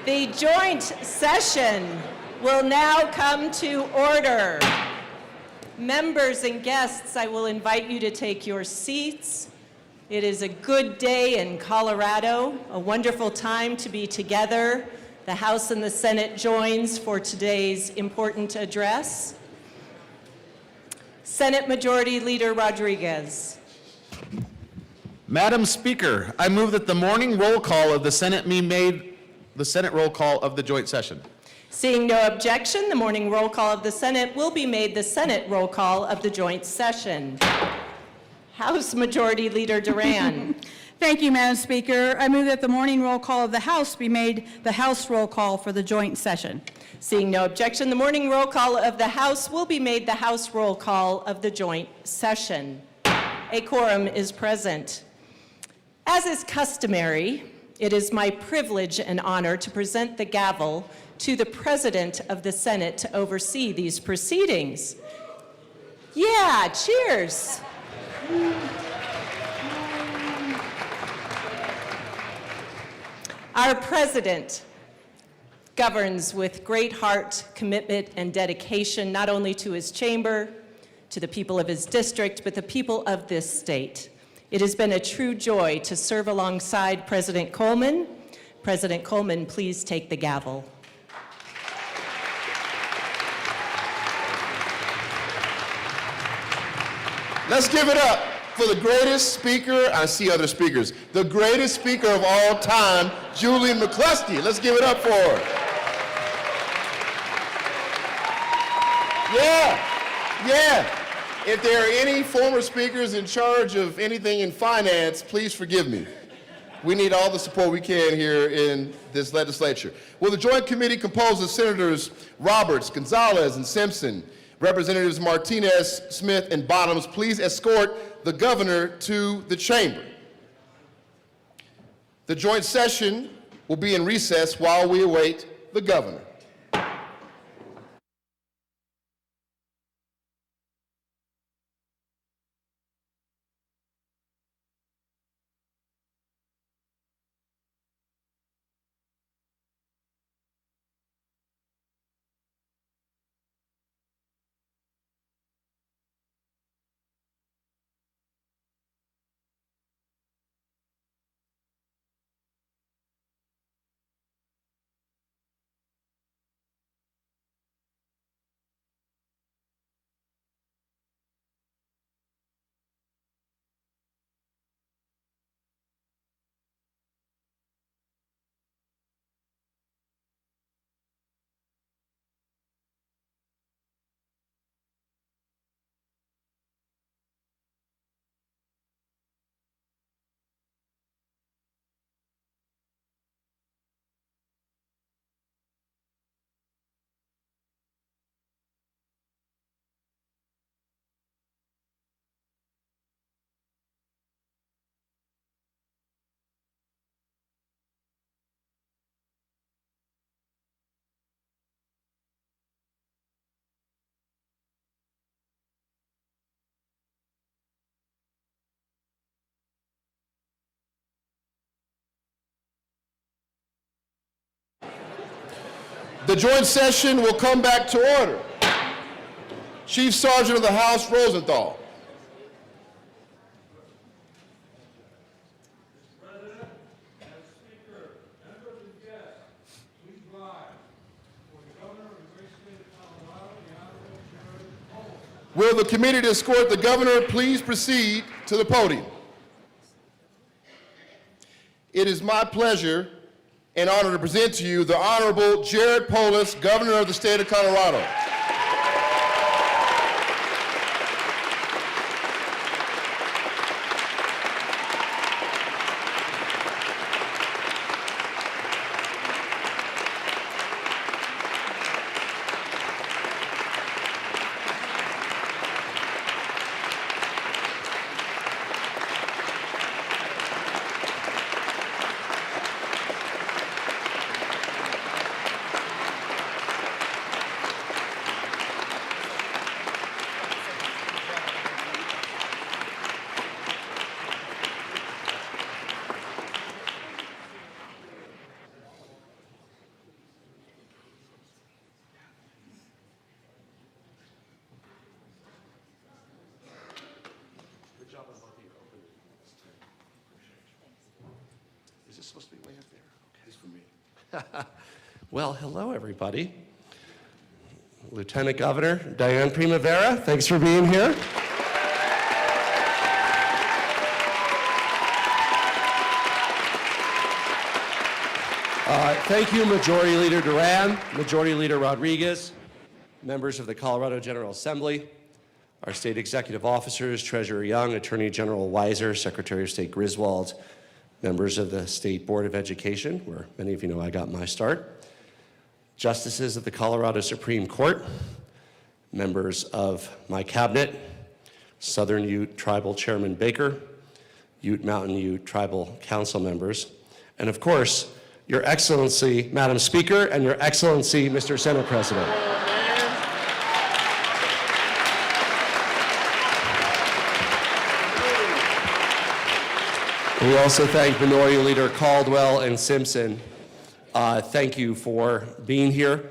The joint session will now come to order. Members and guests, I will invite you to take your seats. It is a good day in Colorado, a wonderful time to be together. The House and the Senate joins for today's important address. Senate Majority Leader Rodriguez. Madam Speaker, I move that the morning roll call of the Senate be made the Senate roll call of the joint session. Seeing no objection, the morning roll call of the Senate will be made the Senate roll call of the joint session. House Majority Leader Duran. Thank you, Madam Speaker. I move that the morning roll call of the House be made the House roll call for the joint session. Seeing no objection, the morning roll call of the House will be made the House roll call of the joint session. A quorum is present. As is customary, it is my privilege and honor to present the gavel to the President of the Senate to oversee these proceedings. Yeah, cheers. Our President governs with great heart, commitment, and dedication, not only to his chamber, to the people of his district, but the people of this state. It has been a true joy to serve alongside President Coleman. President Coleman, please take the gavel. Let's give it up for the greatest speaker, I see other speakers, the greatest speaker of all time, Julie McCluskey. Let's give it up for her. Yeah. If there are any former speakers in charge of anything in finance, please forgive me. We need all the support we can here in this legislature. Will the Joint Committee composed of Senators Roberts, Gonzalez, and Simpson, Representatives Martinez, Smith, and Bottoms, please escort the governor to the chamber. The joint session will be in recess while we await the governor. The joint session will come back to order. Chief Sergeant of the House Rosenthal. President, as Speaker, members and guests, please rise for the Governor of the great state of Colorado, the Honorable Jared Polis. Will the committee to escort the governor please proceed to the podium? It is my pleasure and honor to present to you the Honorable Jared Polis, Governor of the state of Colorado. Well, hello, everybody. Lieutenant Governor Diane Primavera, thanks for being here. Thank you, Majority Leader Duran, Majority Leader Rodriguez, members of the Colorado General Assembly, our state executive officers, Treasurer Young, Attorney General Weiser, Secretary of State Griswold, members of the State Board of Education, where many of you know I got my start, justices of the Colorado Supreme Court, members of my cabinet, Southern Ute Tribal Chairman Baker, Ute Mountain Ute Tribal Council members, and of course, Your Excellency, Madam Speaker, and Your Excellency, Mr. Senate President. We also thank Minority Leader Caldwell and Simpson. Thank you for being here.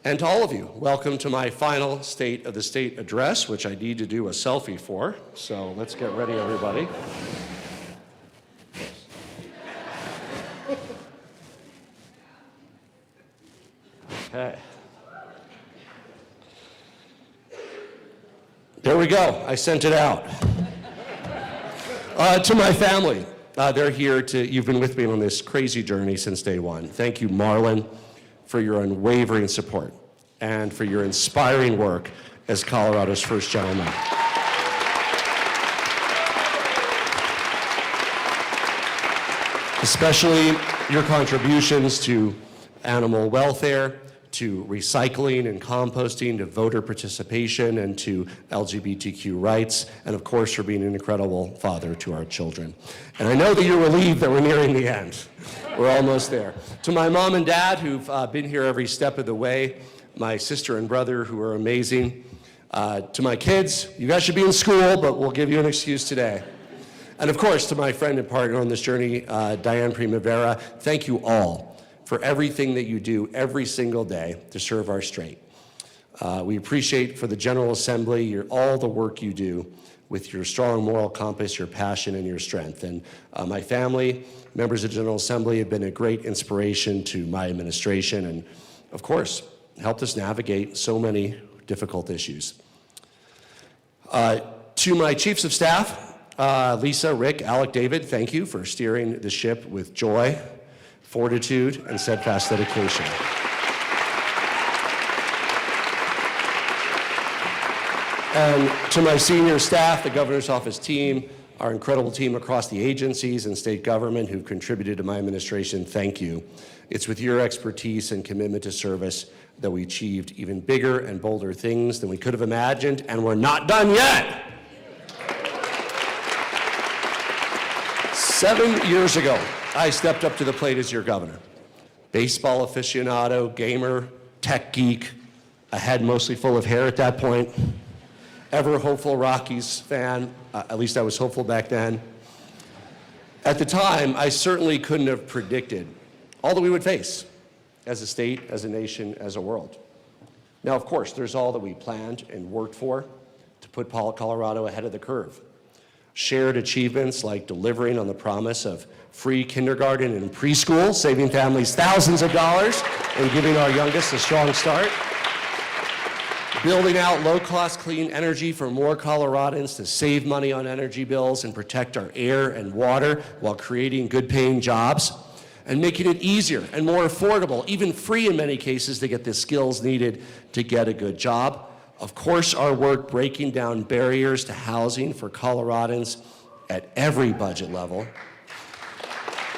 And to all of you, welcome to my final State of the State address, which I need to do a selfie for. So let's get ready, everybody. Okay. There we go. I sent it out. To my family, they're here to, you've been with me on this crazy journey since day one. Thank you, Marlon, for your unwavering support and for your inspiring work as Colorado's first gentleman. Especially your contributions to animal welfare, to recycling and composting, to voter participation, and to LGBTQ rights, and of course for being an incredible father to our children. And I know that you're relieved that we're nearing the end. We're almost there. To my mom and dad who've been here every step of the way, my sister and brother who are amazing, to my kids, you guys should be in school, but we'll give you an excuse today. And of course, to my friend and partner on this journey, Diane Primavera, thank you all for everything that you do every single day to serve our state. We appreciate for the General Assembly all the work you do with your strong moral compass, your passion, and your strength. And my family, members of the General Assembly, have been a great inspiration to my administration and, of course, helped us navigate so many difficult issues. To my chiefs of staff, Lisa, Rick, Alec, David, thank you for steering the ship with joy, fortitude, and steadfast dedication. And to my senior staff, the governor's office team, our incredible team across the agencies and state government who've contributed to my administration, thank you. It's with your expertise and commitment to service that we achieved even bigger and bolder things than we could have imagined, and we're not done yet. 7 years ago, I stepped up to the plate as your governor. Baseball aficionado, gamer, tech geek, a head mostly full of hair at that point, ever hopeful Rockies fan, at least I was hopeful back then. At the time, I certainly couldn't have predicted all that we would face as a state, as a nation, as a world. Now, of course, there's all that we planned and worked for to put Colorado ahead of the curve. Shared achievements like delivering on the promise of free kindergarten and preschool, saving families thousands of dollars and giving our youngest a strong start. Building out low-cost clean energy for more Coloradans to save money on energy bills and protect our air and water while creating good-paying jobs. And making it easier and more affordable, even free in many cases, to get the skills needed to get a good job. Of course, our work breaking down barriers to housing for Coloradans at every budget level.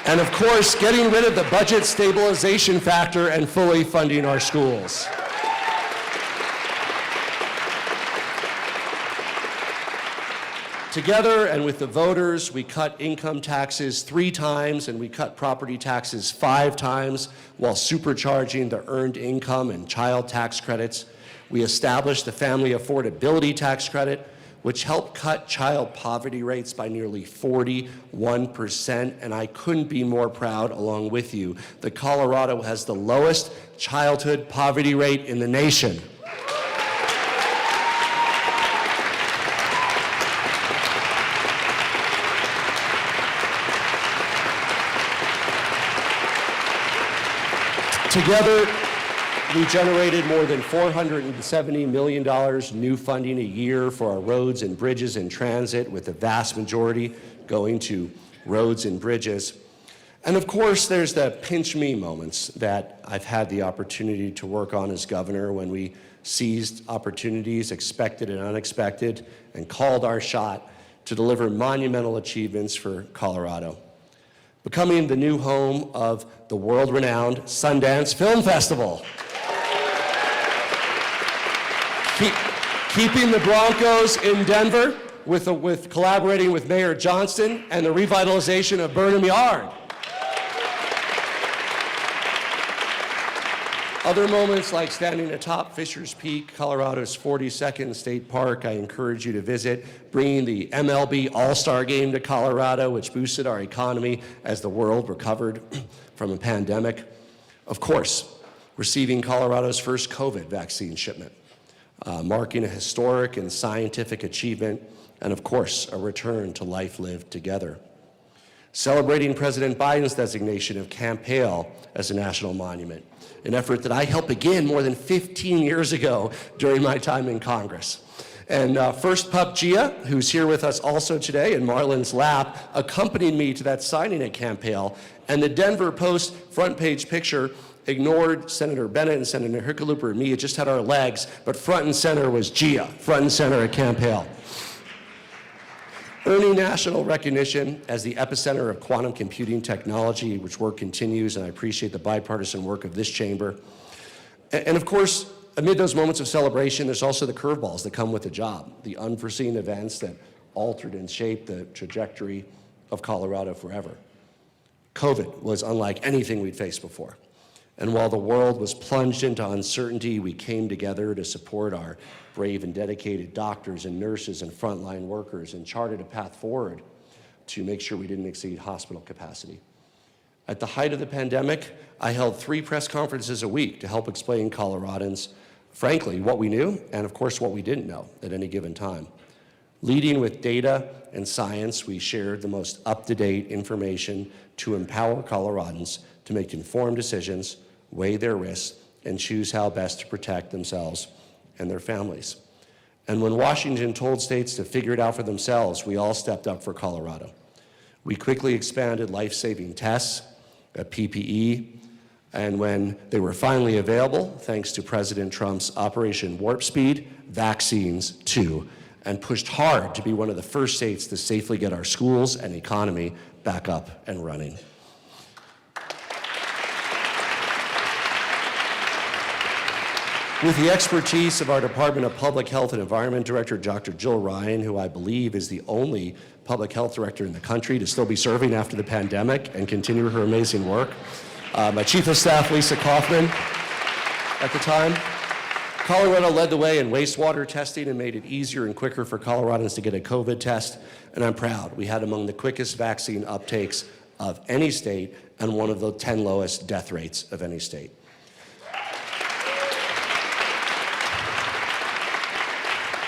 And of course, getting rid of the budget stabilization factor and fully funding our schools. Together and with the voters, we cut income taxes 3 times and we cut property taxes 5 times while supercharging the earned income and child tax credits. We established the Family Affordability Tax Credit, which helped cut child poverty rates by nearly 41%, and I couldn't be more proud, along with you, that Colorado has the lowest childhood poverty rate in the nation. Together, we generated more than $470 million new funding a year for our roads and bridges and transit, with the vast majority going to roads and bridges. And of course, there's the pinch me moments that I've had the opportunity to work on as governor, when we seized opportunities, expected and unexpected, and called our shot to deliver monumental achievements for Colorado. Becoming the new home of the world-renowned Sundance Film Festival. Keeping the Broncos in Denver, with collaborating with Mayor Johnston, and the revitalization of Burnham Yard. Other moments, like standing atop Fisher's Peak, Colorado's 42nd state park, I encourage you to visit, bringing the MLB All-Star Game to Colorado, which boosted our economy as the world recovered from a pandemic. Of course, receiving Colorado's first COVID vaccine shipment, marking a historic and scientific achievement, and of course, a return to life lived together. Celebrating President Biden's designation of Camp Hale as a national monument, an effort that I helped begin more than 15 years ago during my time in Congress. And first pup Gia, who's here with us also today in Marlon's lap, accompanied me to that signing at Camp Hale. And the Denver Post front page picture ignored Senator Bennett and Senator Hickenlooper and me. It just had our legs, but front and center was Gia, front and center at Camp Hale. Earning national recognition as the epicenter of quantum computing technology, which work continues, and I appreciate the bipartisan work of this chamber. And of course, amid those moments of celebration, there's also the curveballs that come with the job, the unforeseen events that altered and shaped the trajectory of Colorado forever. COVID was unlike anything we'd faced before. And while the world was plunged into uncertainty, we came together to support our brave and dedicated doctors and nurses and frontline workers, and charted a path forward to make sure we didn't exceed hospital capacity. At the height of the pandemic, I held 3 press conferences a week to help explain Coloradans, frankly, what we knew and of course what we didn't know at any given time. Leading with data and science, we shared the most up-to-date information to empower Coloradans to make informed decisions, weigh their risks, and choose how best to protect themselves and their families. And when Washington told states to figure it out for themselves, we all stepped up for Colorado. We quickly expanded life-saving tests, PPE, and when they were finally available, thanks to President Trump's Operation Warp Speed, vaccines too, and pushed hard to be one of the first states to safely get our schools and economy back up and running. With the expertise of our Department of Public Health and Environment Director, Dr. Jill Ryan, who I believe is the only public health director in the country to still be serving after the pandemic and continue her amazing work. My Chief of Staff, Lisa Kaufman, at the time. Colorado led the way in wastewater testing and made it easier and quicker for Coloradans to get a COVID test, and I'm proud. We had among the quickest vaccine uptakes of any state and one of the 10 lowest death rates of any state.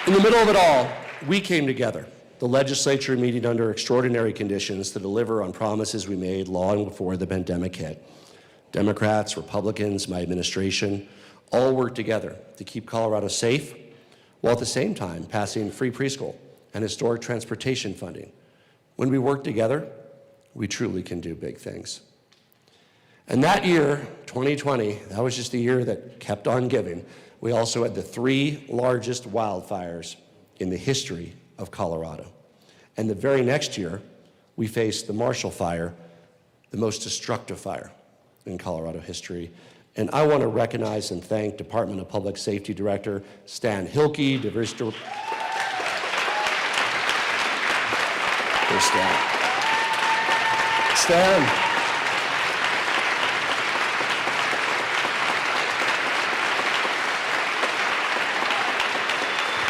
In the middle of it all, we came together, the legislature meeting under extraordinary conditions to deliver on promises we made long before the pandemic hit. Democrats, Republicans, my administration, all worked together to keep Colorado safe, while at the same time passing free preschool and historic transportation funding. When we work together, we truly can do big things. And that year, 2020, that was just a year that kept on giving. We also had the 3 largest wildfires in the history of Colorado. And the very next year, we faced the Marshall Fire, the most destructive fire in Colorado history. And I want to recognize and thank Department of Public Safety Director Stan Hilke, There's Stan.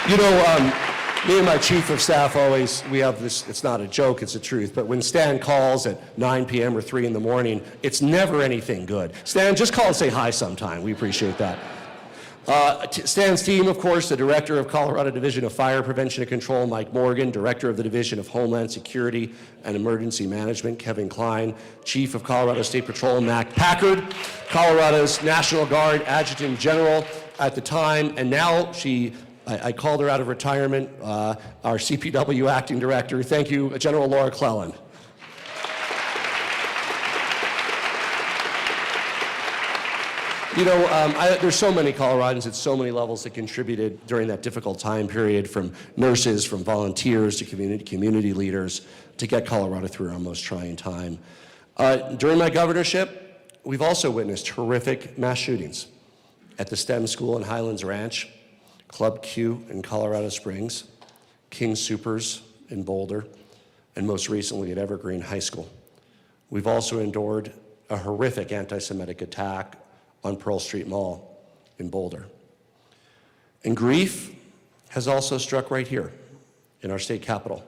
You know, me and my chief of staff always, we have this, it's not a joke, it's the truth, but when Stan calls at 9 p.m. or 3 in the morning, it's never anything good. Stan, just call and say hi sometime. We appreciate that. Stan's team, of course, the Director of Colorado Division of Fire Prevention and Control, Mike Morgan, Director of the Division of Homeland Security and Emergency Management, Kevin Klein, Chief of Colorado State Patrol, Mac Packard, Colorado's National Guard Adjutant General at the time, and now I called her out of retirement, our CPW Acting Director. Thank you, General Laura Clellan. You know, there's so many Coloradans at so many levels that contributed during that difficult time period, from nurses, from volunteers to community leaders, to get Colorado through our most trying time. During my governorship, we've also witnessed horrific mass shootings at the STEM School in Highlands Ranch, Club Q in Colorado Springs, King Soopers in Boulder, and most recently at Evergreen High School. We've also endured a horrific anti-Semitic attack on Pearl Street Mall in Boulder. And grief has also struck right here in our state capitol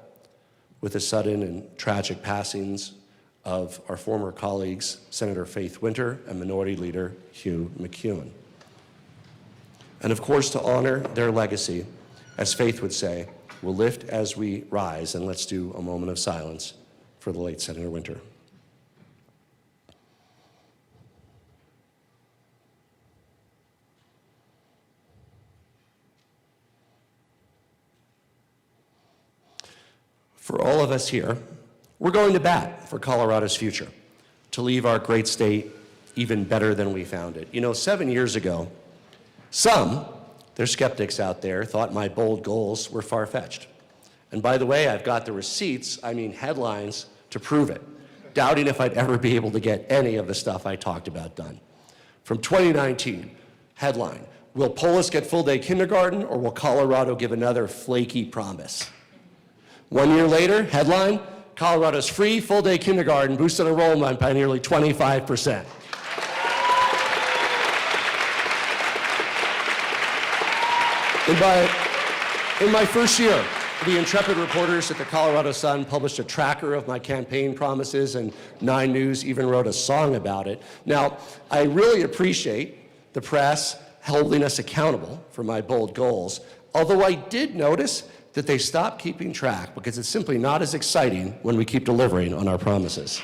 with the sudden and tragic passings of our former colleagues, Senator Faith Winter and Minority Leader Hugh McEwen. And of course, to honor their legacy, as Faith would say, we'll lift as we rise, and let's do a moment of silence for the late Senator Winter. For all of us here, we're going to bat for Colorado's future, to leave our great state even better than we found it. You know, 7 years ago, there's skeptics out there, thought my bold goals were far-fetched. And by the way, I've got the receipts, headlines, to prove it, doubting if I'd ever be able to get any of the stuff I talked about done. From 2019, headline, will Polis get full-day kindergarten, or will Colorado give another flaky promise? 1 year later, headline, Colorado's free full-day kindergarten boosted enrollment by nearly 25%. In my first year, the intrepid reporters at the Colorado Sun published a tracker of my campaign promises, and 9 News even wrote a song about it. Now, I really appreciate the press holding us accountable for my bold goals, although I did notice that they stopped keeping track because it's simply not as exciting when we keep delivering on our promises.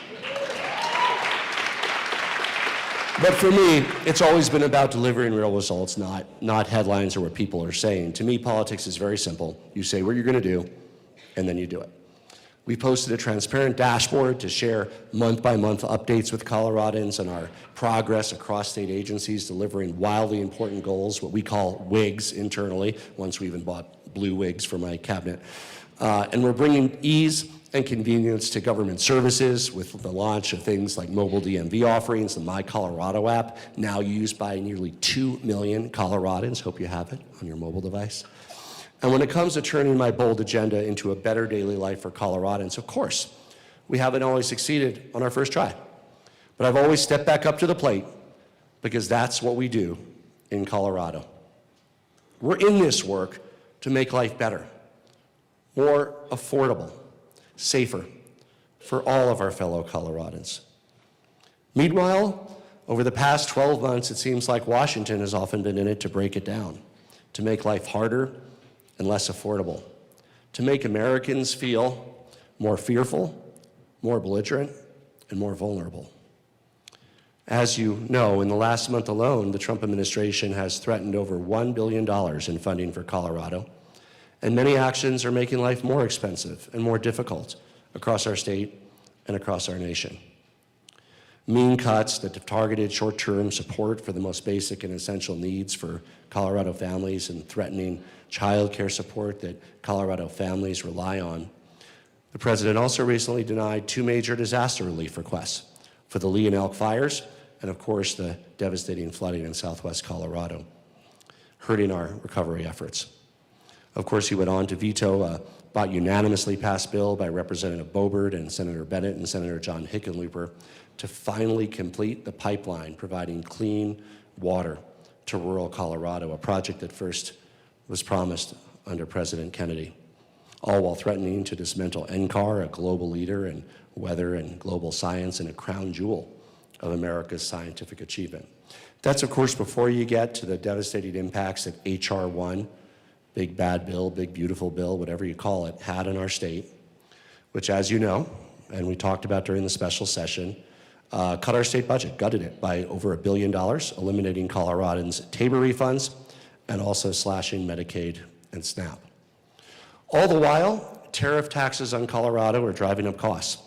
But for me, it's always been about delivering real results, not headlines or what people are saying. To me, politics is very simple. You say what you're going to do, and then you do it. We posted a transparent dashboard to share month-by-month updates with Coloradans on our progress across state agencies, delivering wildly important goals, what we call WIGs internally. Once we even bought blue wigs for my cabinet. And we're bringing ease and convenience to government services with the launch of things like mobile DMV offerings, the My Colorado app, now used by nearly 2 million Coloradans. Hope you have it on your mobile device. And when it comes to turning my bold agenda into a better daily life for Coloradans, of course, we haven't always succeeded on our first try. But I've always stepped back up to the plate because that's what we do in Colorado. We're in this work to make life better, more affordable, safer for all of our fellow Coloradans. Meanwhile, over the past 12 months, it seems like Washington has often been in it to break it down, to make life harder and less affordable, to make Americans feel more fearful, more belligerent, and more vulnerable. As you know, in the last month alone, the Trump administration has threatened over $1 billion in funding for Colorado, and many actions are making life more expensive and more difficult across our state and across our nation. Mean cuts that have targeted short-term support for the most basic and essential needs for Colorado families and threatening child care support that Colorado families rely on. The president also recently denied 2 major disaster relief requests for the Lee and Elk fires and, of course, the devastating flooding in southwest Colorado, hurting our recovery efforts. Of course, he went on to veto a unanimously passed bill by Representative Boebert and Senator Bennett and Senator John Hickenlooper to finally complete the pipeline providing clean water to rural Colorado, a project that first was promised under President Kennedy, all while threatening to dismantle NCAR, a global leader in weather and global science and a crown jewel of America's scientific achievement. That's, of course, before you get to the devastating impacts that H.R. 1, big bad bill, big beautiful bill, whatever you call it, had in our state, which, as you know, and we talked about during the special session, cut our state budget, gutted it by over $1 billion, eliminating Coloradans' TABOR refunds and also slashing Medicaid and SNAP. All the while, tariff taxes on Colorado are driving up costs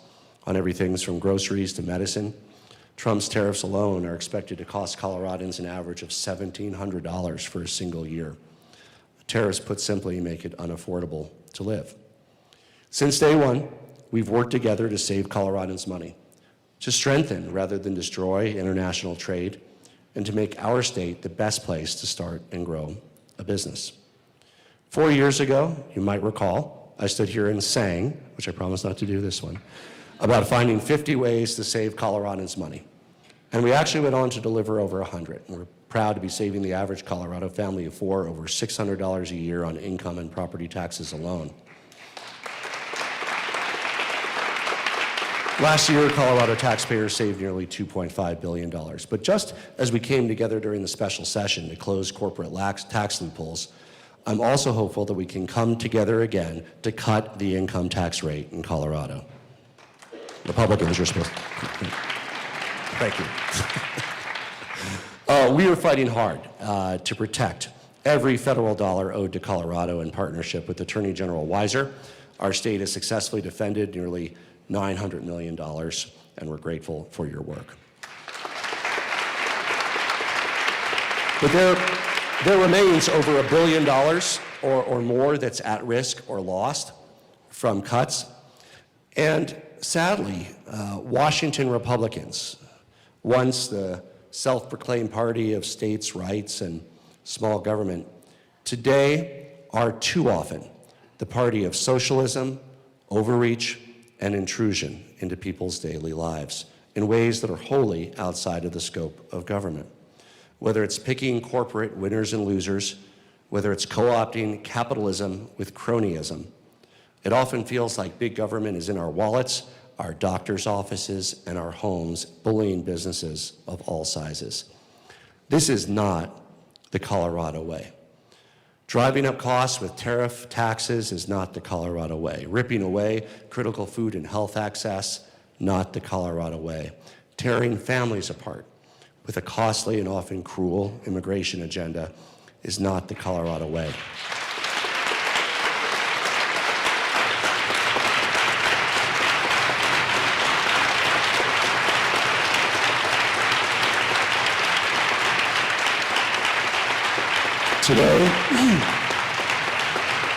on everything from groceries to medicine. Trump's tariffs alone are expected to cost Coloradans an average of $1,700 for a single year. Tariffs, put simply, make it unaffordable to live. Since day one, we've worked together to save Coloradans money, to strengthen rather than destroy international trade, and to make our state the best place to start and grow a business. 4 years ago, you might recall, I stood here and sang, which I promise not to do this one, about finding 50 ways to save Coloradans money. And we actually went on to deliver over 100. And we're proud to be saving the average Colorado family of four over $600 a year on income and property taxes alone. Last year, Colorado taxpayers saved nearly $2.5 billion. But just as we came together during the special session to close corporate tax loopholes, I'm also hopeful that we can come together again to cut the income tax rate in Colorado. Republicans, you're supposed to. Thank you. We are fighting hard to protect every federal dollar owed to Colorado in partnership with Attorney General Weiser. Our state has successfully defended nearly $900 million, and we're grateful for your work. But there remains over $1 billion or more that's at risk or lost from cuts. And sadly, Washington Republicans, once the self-proclaimed party of states' rights and small government, today are too often the party of socialism, overreach, and intrusion into people's daily lives in ways that are wholly outside of the scope of government. Whether it's picking corporate winners and losers, whether it's co-opting capitalism with cronyism, it often feels like big government is in our wallets, our doctor's offices, and our homes, bullying businesses of all sizes. This is not the Colorado way. Driving up costs with tariff taxes is not the Colorado way. Ripping away critical food and health access, not the Colorado way. Tearing families apart with a costly and often cruel immigration agenda is not the Colorado way.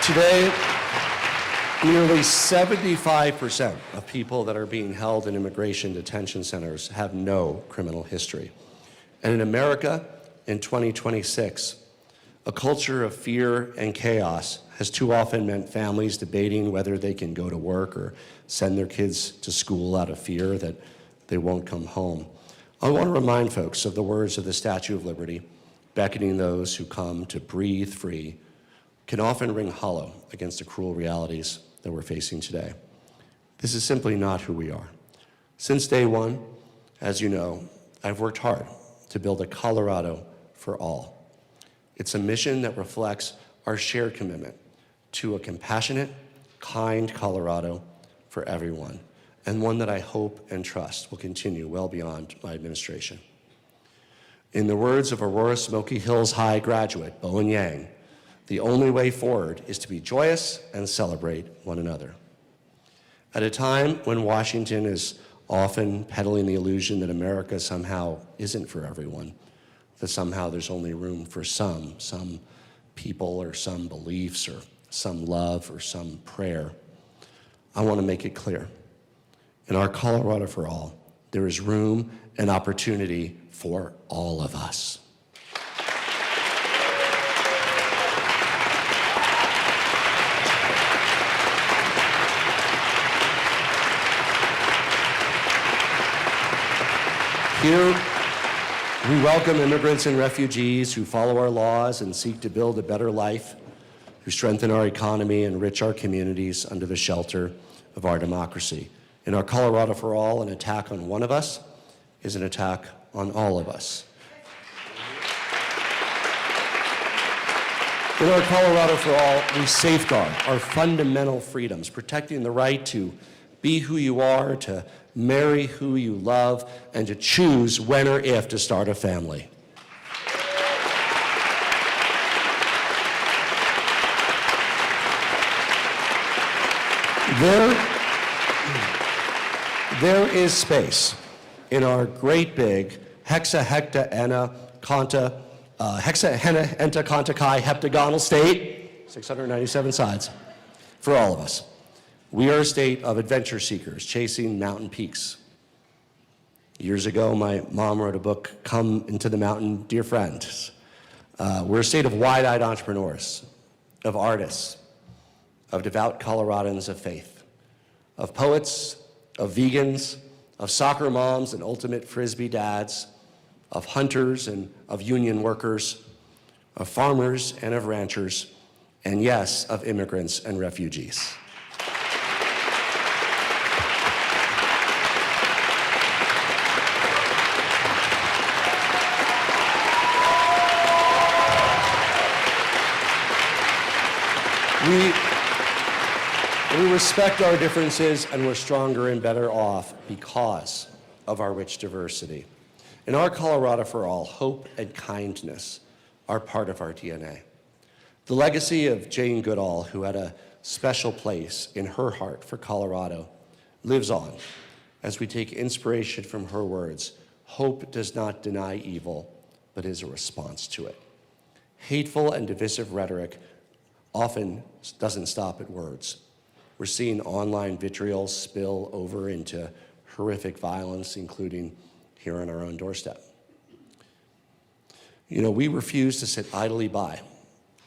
Today, nearly 75% of people that are being held in immigration detention centers have no criminal history. And in America, in 2026, a culture of fear and chaos has too often meant families debating whether they can go to work or send their kids to school out of fear that they won't come home. I want to remind folks of the words of the Statue of Liberty, beckoning those who come to breathe free, can often ring hollow against the cruel realities that we're facing today. This is simply not who we are. Since day one, as you know, I've worked hard to build a Colorado for all. It's a mission that reflects our shared commitment to a compassionate, kind Colorado for everyone, and one that I hope and trust will continue well beyond my administration. In the words of Aurora Smoky Hills High graduate Bowen Yang, the only way forward is to be joyous and celebrate one another. At a time when Washington is often peddling the illusion that America somehow isn't for everyone, that somehow there's only room for some people or some beliefs or some love or some prayer, I want to make it clear. In our Colorado for All, there is room and opportunity for all of us. Here, we welcome immigrants and refugees who follow our laws and seek to build a better life, who strengthen our economy and enrich our communities under the shelter of our democracy. In our Colorado for All, an attack on one of us is an attack on all of us. In our Colorado for All, we safeguard our fundamental freedoms, protecting the right to be who you are, to marry who you love, and to choose when or if to start a family. There is space in our great big hexahena-enta-conta-chi heptagonal state, 697 sides, for all of us. We are a state of adventure seekers chasing mountain peaks. Years ago, my mom wrote a book, Come Into the Mountain, Dear Friends. We're a state of wide-eyed entrepreneurs, of artists, of devout Coloradans of faith, of poets, of vegans, of soccer moms and ultimate Frisbee dads, of hunters and of union workers, of farmers and of ranchers, and yes, of immigrants and refugees. We respect our differences, and we're stronger and better off because of our rich diversity. In our Colorado for All, hope and kindness are part of our DNA. The legacy of Jane Goodall, who had a special place in her heart for Colorado, lives on as we take inspiration from her words. Hope does not deny evil, but is a response to it. Hateful and divisive rhetoric often doesn't stop at words. We're seeing online vitriol spill over into horrific violence, including here on our own doorstep. You know, we refuse to sit idly by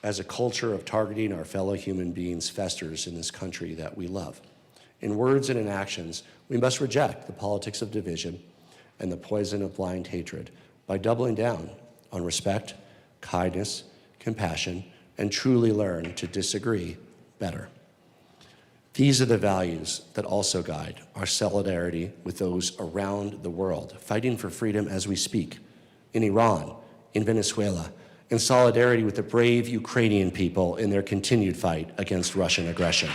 as a culture of targeting our fellow human beings festers in this country that we love. In words and in actions, we must reject the politics of division and the poison of blind hatred by doubling down on respect, kindness, compassion, and truly learn to disagree better. These are the values that also guide our solidarity with those around the world, fighting for freedom as we speak, in Iran, in Venezuela, in solidarity with the brave Ukrainian people in their continued fight against Russian aggression.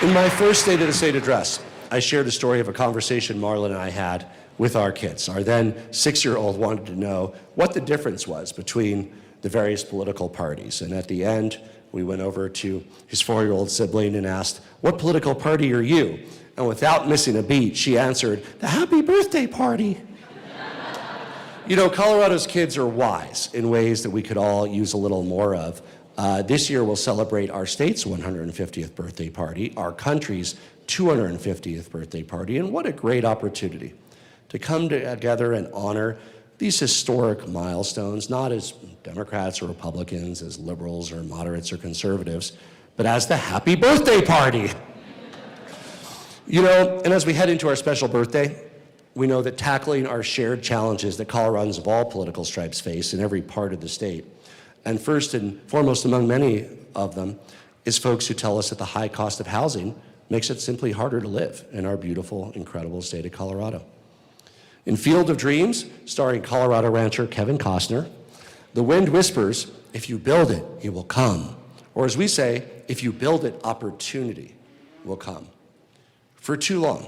In my first State of the State address, I shared a story of a conversation Marlon and I had with our kids. Our then 6-year-old wanted to know what the difference was between the various political parties. And at the end, we went over to his 4-year-old sibling and asked, "What political party are you?" And without missing a beat, she answered, "The Happy Birthday Party." You know, Colorado's kids are wise in ways that we could all use a little more of. This year, we'll celebrate our state's 150th birthday party, our country's 250th birthday party, and what a great opportunity to come together and honor these historic milestones, not as Democrats or Republicans, as liberals or moderates or conservatives, but as the Happy Birthday Party. You know, and as we head into our special birthday, we know that tackling our shared challenges that Coloradans of all political stripes face in every part of the state, and first and foremost among many of them, is folks who tell us that the high cost of housing makes it simply harder to live in our beautiful, incredible state of Colorado. In Field of Dreams, starring Colorado rancher Kevin Costner, the wind whispers, "If you build it, it will come." Or as we say, "If you build it, opportunity will come." For too long,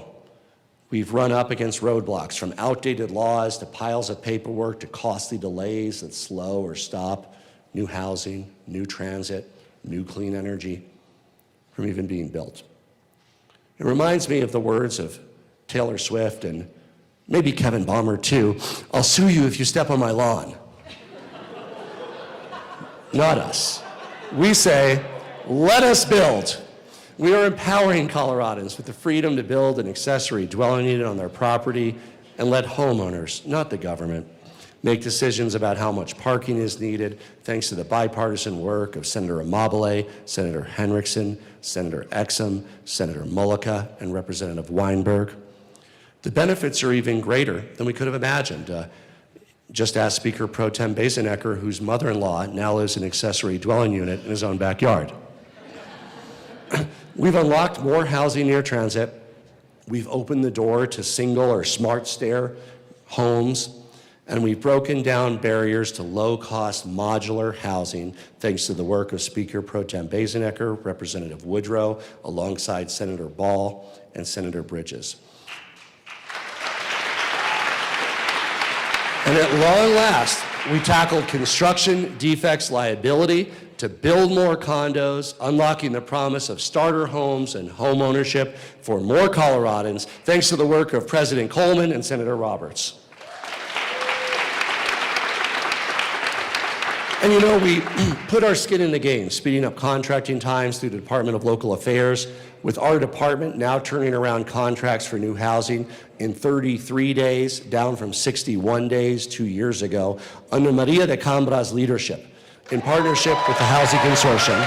we've run up against roadblocks, from outdated laws to piles of paperwork to costly delays that slow or stop new housing, new transit, new clean energy from even being built. It reminds me of the words of Taylor Swift and maybe Kevin Balmer too. "I'll sue you if you step on my lawn." Not us. We say, let us build. We are empowering Coloradans with the freedom to build an accessory dwelling unit on their property and let homeowners, not the government, make decisions about how much parking is needed, thanks to the bipartisan work of Senator Amabile, Senator Henriksen, Senator Exum, Senator Mullica, and Representative Weinberg. The benefits are even greater than we could have imagined. Just ask Speaker Pro Tem Basenecker, whose mother-in-law now lives in an accessory dwelling unit in his own backyard. We've unlocked more housing near transit. We've opened the door to single or smart stair homes, and we've broken down barriers to low-cost modular housing thanks to the work of Speaker Pro Tem Basenecker, Representative Woodrow, alongside Senator Ball and Senator Bridges. And at long last, we tackled construction defects liability to build more condos, unlocking the promise of starter homes and home ownership for more Coloradans, thanks to the work of President Coleman and Senator Roberts. And you know, we put our skin in the game, speeding up contracting times through the Department of Local Affairs, with our department now turning around contracts for new housing in 33 days, down from 61 days 2 years ago, under Maria de Cambra's leadership, in partnership with the Housing Consortium.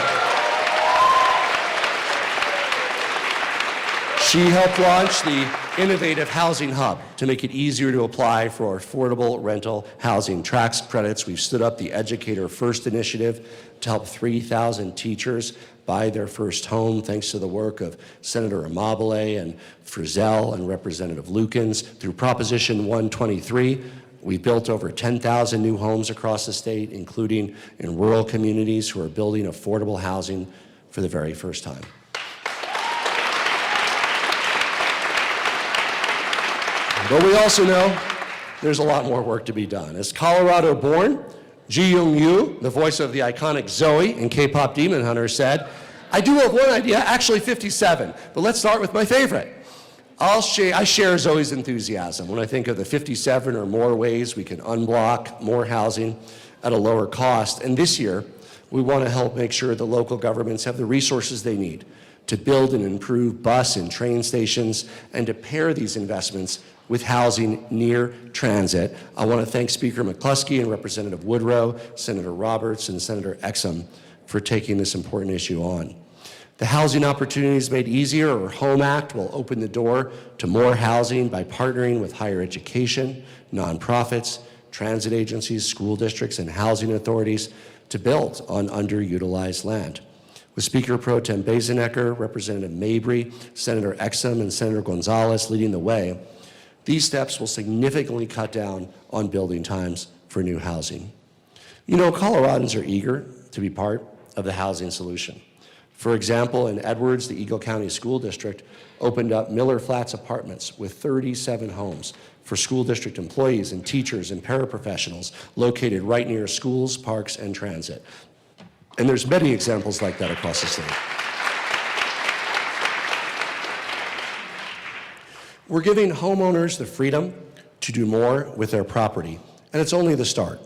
She helped launch the Innovative Housing Hub to make it easier to apply for affordable rental housing tax credits. We've stood up the Educator First initiative to help 3,000 teachers buy their first home, thanks to the work of Senator Amabile and Frizzell and Representative Lukens. Through Proposition 123, we've built over 10,000 new homes across the state, including in rural communities who are building affordable housing for the very first time. But we also know there's a lot more work to be done. As Colorado-born, Ji Young-yu, the voice of the iconic Zoe in K-pop Demon Hunter, said, "I do have one idea, actually 57, but let's start with my favorite." I share Zoe's enthusiasm when I think of the 57 or more ways we can unblock more housing at a lower cost. And this year, we want to help make sure the local governments have the resources they need to build and improve bus and train stations and to pair these investments with housing near transit. I want to thank Speaker McCluskey and Representative Woodrow, Senator Roberts, and Senator Exum for taking this important issue on. The Housing Opportunities Made Easier, or HOME Act, will open the door to more housing by partnering with higher education, nonprofits, transit agencies, school districts, and housing authorities to build on underutilized land. With Speaker Pro Tem Basenecker, Representative Mabry, Senator Exum, and Senator Gonzalez leading the way, these steps will significantly cut down on building times for new housing. You know, Coloradans are eager to be part of the housing solution. For example, in Edwards, the Eagle County School District opened up Miller Flats Apartments with 37 homes for school district employees and teachers and paraprofessionals located right near schools, parks, and transit. And there's many examples like that across the state. We're giving homeowners the freedom to do more with their property, and it's only the start.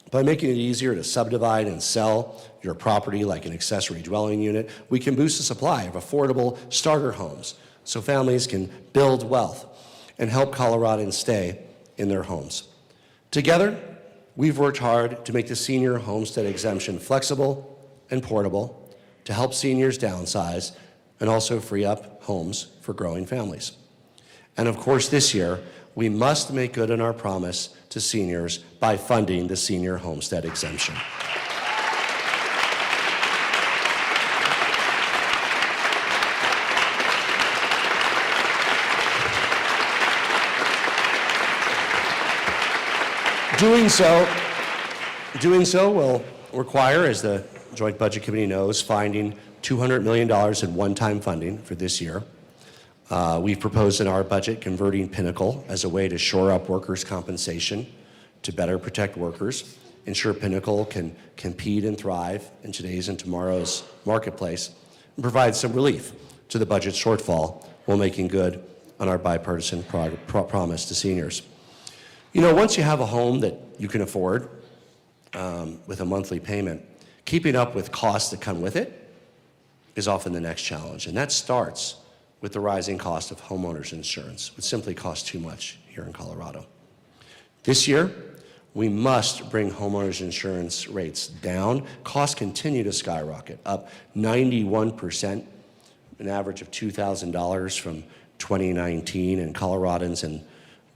By making it easier to subdivide and sell your property like an accessory dwelling unit, we can boost the supply of affordable starter homes so families can build wealth and help Coloradans stay in their homes. Together, we've worked hard to make the senior homestead exemption flexible and portable to help seniors downsize and also free up homes for growing families. And of course, this year, we must make good on our promise to seniors by funding the senior homestead exemption. Doing so will require, as the Joint Budget Committee knows, finding $200 million in one-time funding for this year. We've proposed in our budget converting Pinnacle as a way to shore up workers' compensation to better protect workers, ensure Pinnacle can compete and thrive in today's and tomorrow's marketplace, and provide some relief to the budget shortfall while making good on our bipartisan promise to seniors. You know, once you have a home that you can afford with a monthly payment, keeping up with costs that come with it is often the next challenge, and that starts with the rising cost of homeowners insurance, which simply costs too much here in Colorado. This year, we must bring homeowners insurance rates down. Costs continue to skyrocket, up 91%, an average of $2,000 from 2019, and Coloradans and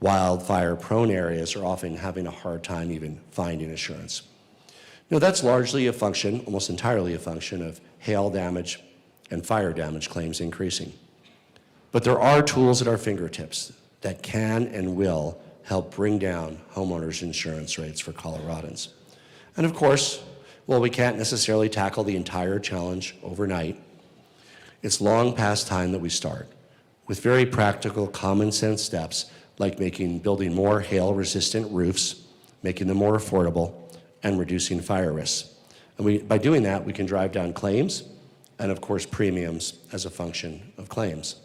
wildfire-prone areas are often having a hard time even finding insurance. That's largely a function, almost entirely a function, of hail damage and fire damage claims increasing. But there are tools at our fingertips that can and will help bring down homeowners' insurance rates for Coloradans. And of course, while we can't necessarily tackle the entire challenge overnight, it's long past time that we start with very practical, common sense steps like building more hail-resistant roofs, making them more affordable, and reducing fire risks. And by doing that, we can drive down claims and, of course, premiums as a function of claims.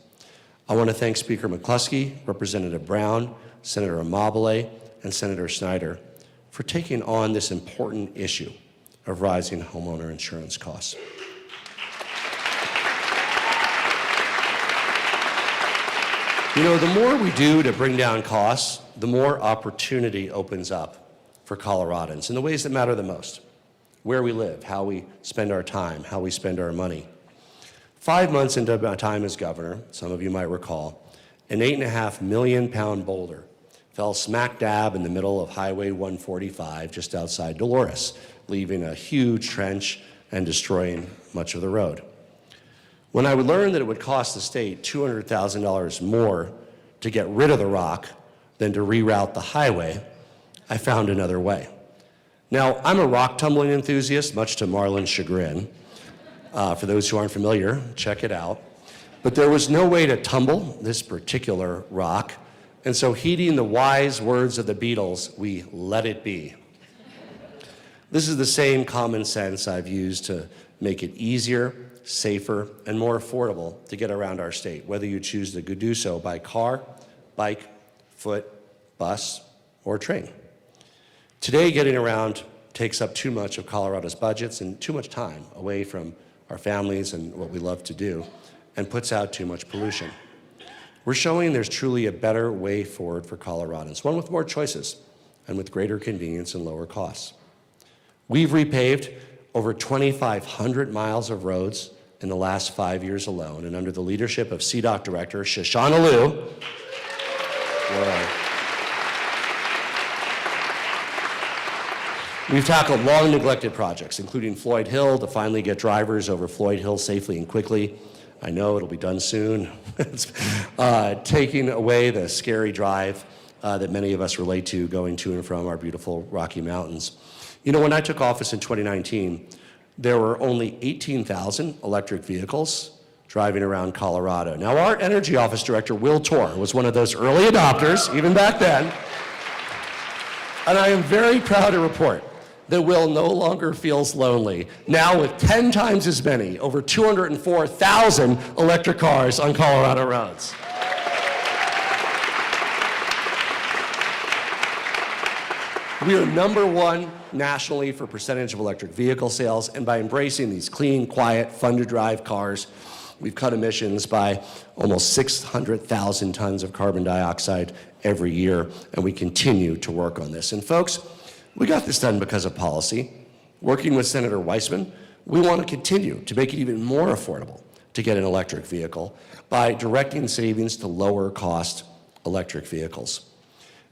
I want to thank Speaker McCluskey, Representative Brown, Senator Amabile, and Senator Snyder for taking on this important issue of rising homeowner insurance costs. The more we do to bring down costs, the more opportunity opens up for Coloradans in the ways that matter the most: where we live, how we spend our time, how we spend our money. 5 months into my time as governor, some of you might recall, an 8.5 million pound boulder fell smack dab in the middle of Highway 145 just outside Dolores, leaving a huge trench and destroying much of the road. When I would learn that it would cost the state $200,000 more to get rid of the rock than to reroute the highway, I found another way. Now, I'm a rock tumbling enthusiast, much to Marlon's chagrin. For those who aren't familiar, check it out. But there was no way to tumble this particular rock, and so heeding the wise words of the Beatles, we let it be. This is the same common sense I've used to make it easier, safer, and more affordable to get around our state, whether you choose to do so by car, bike, foot, bus, or train. Today, getting around takes up too much of Colorado's budgets and too much time away from our families and what we love to do, and puts out too much pollution. We're showing there's truly a better way forward for Coloradans, one with more choices and with greater convenience and lower costs. We've repaved over 2,500 miles of roads in the last 5 years alone, and under the leadership of CDOT Director Shoshana Liu, we've tackled long neglected projects, including Floyd Hill, to finally get drivers over Floyd Hill safely and quickly. I know it'll be done soon. Taking away the scary drive that many of us relate to going to and from our beautiful Rocky Mountains. When I took office in 2019, there were only 18,000 electric vehicles driving around Colorado. Now, our Energy Office Director, Will Torr, was one of those early adopters, even back then. And I am very proud to report that Will no longer feels lonely, now with 10 times as many, over 204,000 electric cars on Colorado roads. We are #1 nationally for percentage of electric vehicle sales, and by embracing these clean, quiet, fun-to-drive cars, we've cut emissions by almost 600,000 tons of carbon dioxide every year, and we continue to work on this. And folks, we got this done because of policy. Working with Senator Weissman, we want to continue to make it even more affordable to get an electric vehicle by directing savings to lower-cost electric vehicles.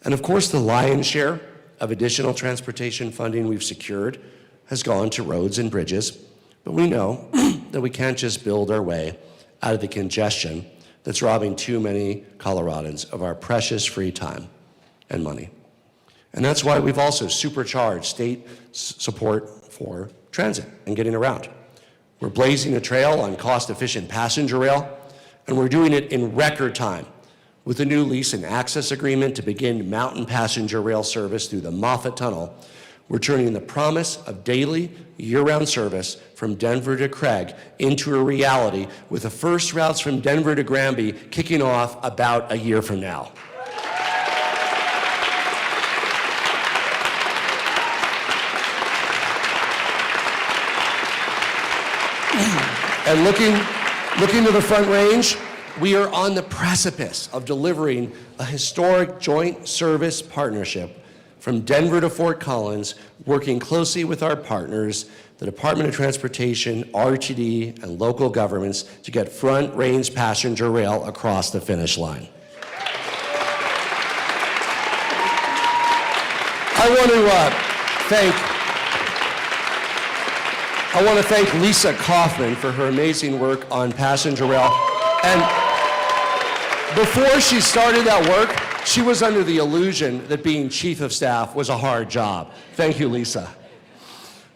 And of course, the lion's share of additional transportation funding we've secured has gone to roads and bridges, but we know that we can't just build our way out of the congestion that's robbing too many Coloradans of our precious free time and money. And that's why we've also supercharged state support for transit and getting around. We're blazing a trail on cost-efficient passenger rail, and we're doing it in record time with a new lease and access agreement to begin mountain passenger rail service through the Moffett Tunnel. We're turning the promise of daily, year-round service from Denver to Craig into a reality, with the first routes from Denver to Granby kicking off about a year from now. And looking to the Front Range, we are on the precipice of delivering a historic joint service partnership from Denver to Fort Collins, working closely with our partners, the Department of Transportation, RTD, and local governments to get Front Range passenger rail across the finish line. I want to thank Lisa Kaufman for her amazing work on passenger rail. And before she started that work, she was under the illusion that being chief of staff was a hard job. Thank you, Lisa.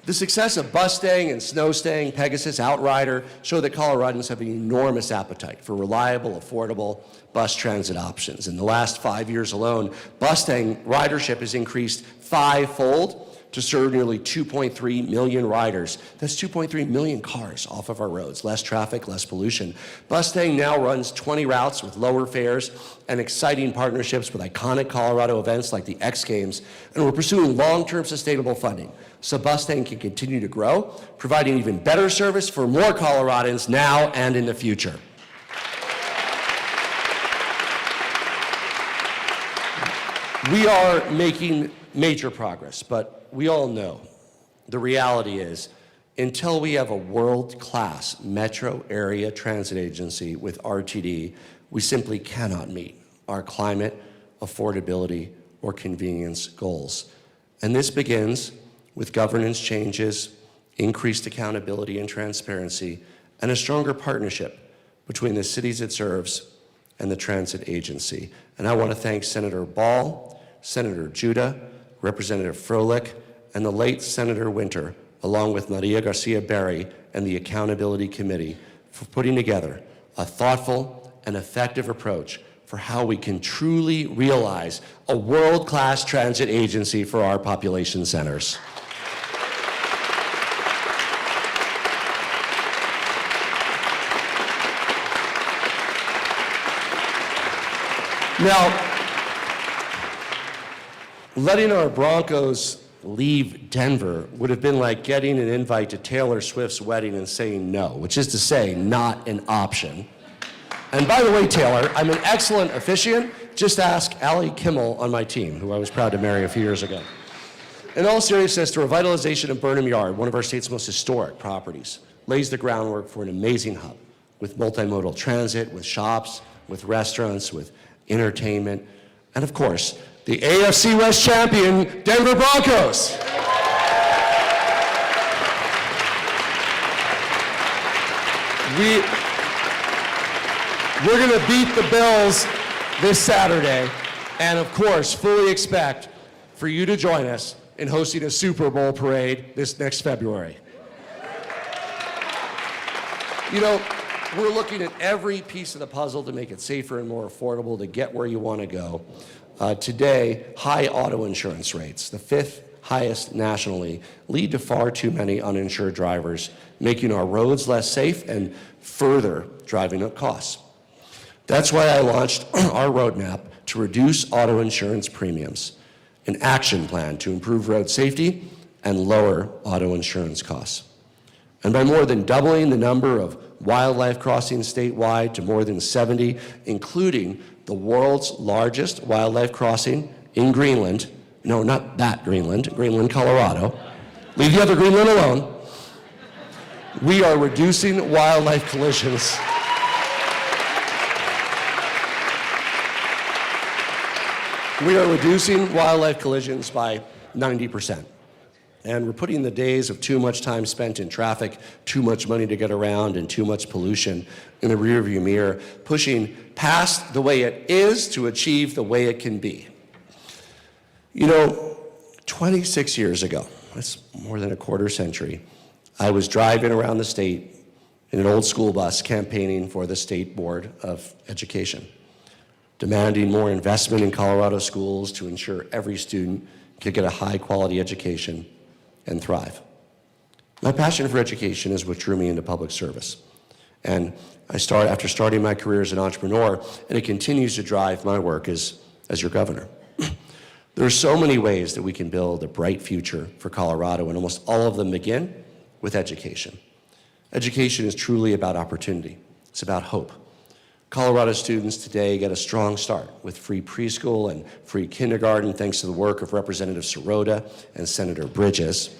The success of bus staying and snow staying, Pegasus, Outrider, show that Coloradans have an enormous appetite for reliable, affordable bus transit options. In the last 5 years alone, bus staying ridership has increased 5-fold to serve nearly 2.3 million riders. That's 2.3 million cars off of our roads. Less traffic, less pollution. Bus staying now runs 20 routes with lower fares and exciting partnerships with iconic Colorado events like the X Games. And we're pursuing long-term sustainable funding so bus staying can continue to grow, providing even better service for more Coloradans now and in the future. We are making major progress, but we all know the reality is until we have a world-class metro area transit agency with RTD, we simply cannot meet our climate, affordability, or convenience goals. And this begins with governance changes, increased accountability and transparency, and a stronger partnership between the cities it serves and the transit agency. And I want to thank Senator Ball, Senator Judah, Representative Froelich, and the late Senator Winter, along with Maria Garcia Berry and the Accountability Committee, for putting together a thoughtful and effective approach for how we can truly realize a world-class transit agency for our population centers. Now, letting our Broncos leave Denver would have been like getting an invite to Taylor Swift's wedding and saying no, which is to say, not an option. And by the way, Taylor, I'm an excellent officiant. Just ask Allie Kimmel on my team, who I was proud to marry a few years ago. In all seriousness, the revitalization of Burnham Yard, one of our state's most historic properties, lays the groundwork for an amazing hub with multimodal transit, with shops, with restaurants, with entertainment, and of course, the AFC West champion, Denver Broncos. We're going to beat the Bills this Saturday, and of course, fully expect for you to join us in hosting a Super Bowl parade this next February. You know, we're looking at every piece of the puzzle to make it safer and more affordable to get where you want to go. Today, high auto insurance rates, the 5th highest nationally, lead to far too many uninsured drivers, making our roads less safe and further driving up costs. That's why I launched our roadmap to reduce auto insurance premiums, an action plan to improve road safety and lower auto insurance costs. And by more than doubling the number of wildlife crossings statewide to more than 70, including the world's largest wildlife crossing in Greenland. No, not that Greenland, Greenland, Colorado. Leave the other Greenland alone. We are reducing wildlife collisions. We are reducing wildlife collisions by 90%. And we're putting the days of too much time spent in traffic, too much money to get around, and too much pollution in the rearview mirror, pushing past the way it is to achieve the way it can be. You know, 26 years ago, that's more than a quarter century, I was driving around the state in an old school bus campaigning for the State Board of Education, demanding more investment in Colorado schools to ensure every student could get a high-quality education and thrive. My passion for education is what drew me into public service. And after starting my career as an entrepreneur, and it continues to drive my work as your governor. There are so many ways that we can build a bright future for Colorado, and almost all of them begin with education. Education is truly about opportunity. It's about hope. Colorado students today get a strong start with free preschool and free kindergarten thanks to the work of Representative Sirota and Senator Bridges.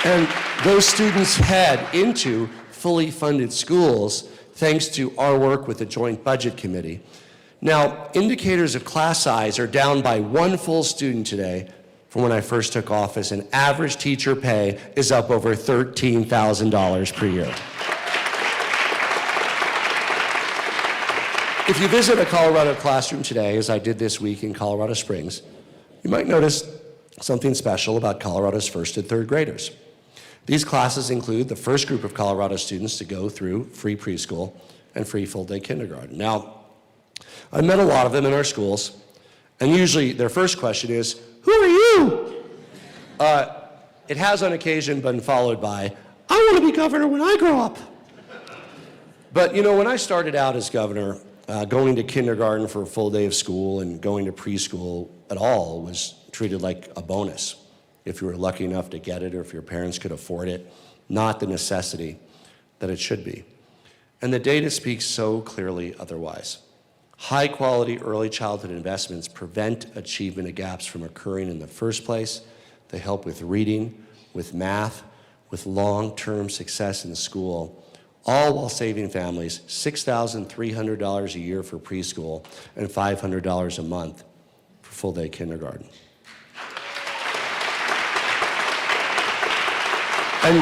And those students head into fully funded schools thanks to our work with the Joint Budget Committee Now, indicators of class size are down by 1 full student today from when I first took office, and average teacher pay is up over $13,000 per year. If you visit a Colorado classroom today, as I did this week in Colorado Springs, you might notice something special about Colorado's first and third graders. These classes include the first group of Colorado students to go through free preschool and free full-day kindergarten. Now, I met a lot of them in our schools, and usually their first question is, "Who are you?" It has on occasion been followed by, "I want to be governor when I grow up." But you know, when I started out as governor, going to kindergarten for a full day of school and going to preschool at all was treated like a bonus if you were lucky enough to get it or if your parents could afford it, not the necessity that it should be. And the data speaks so clearly otherwise. High-quality early childhood investments prevent achievement gaps from occurring in the first place. They help with reading, with math, with long-term success in school, all while saving families $6,300 a year for preschool and $500 a month for full-day kindergarten. And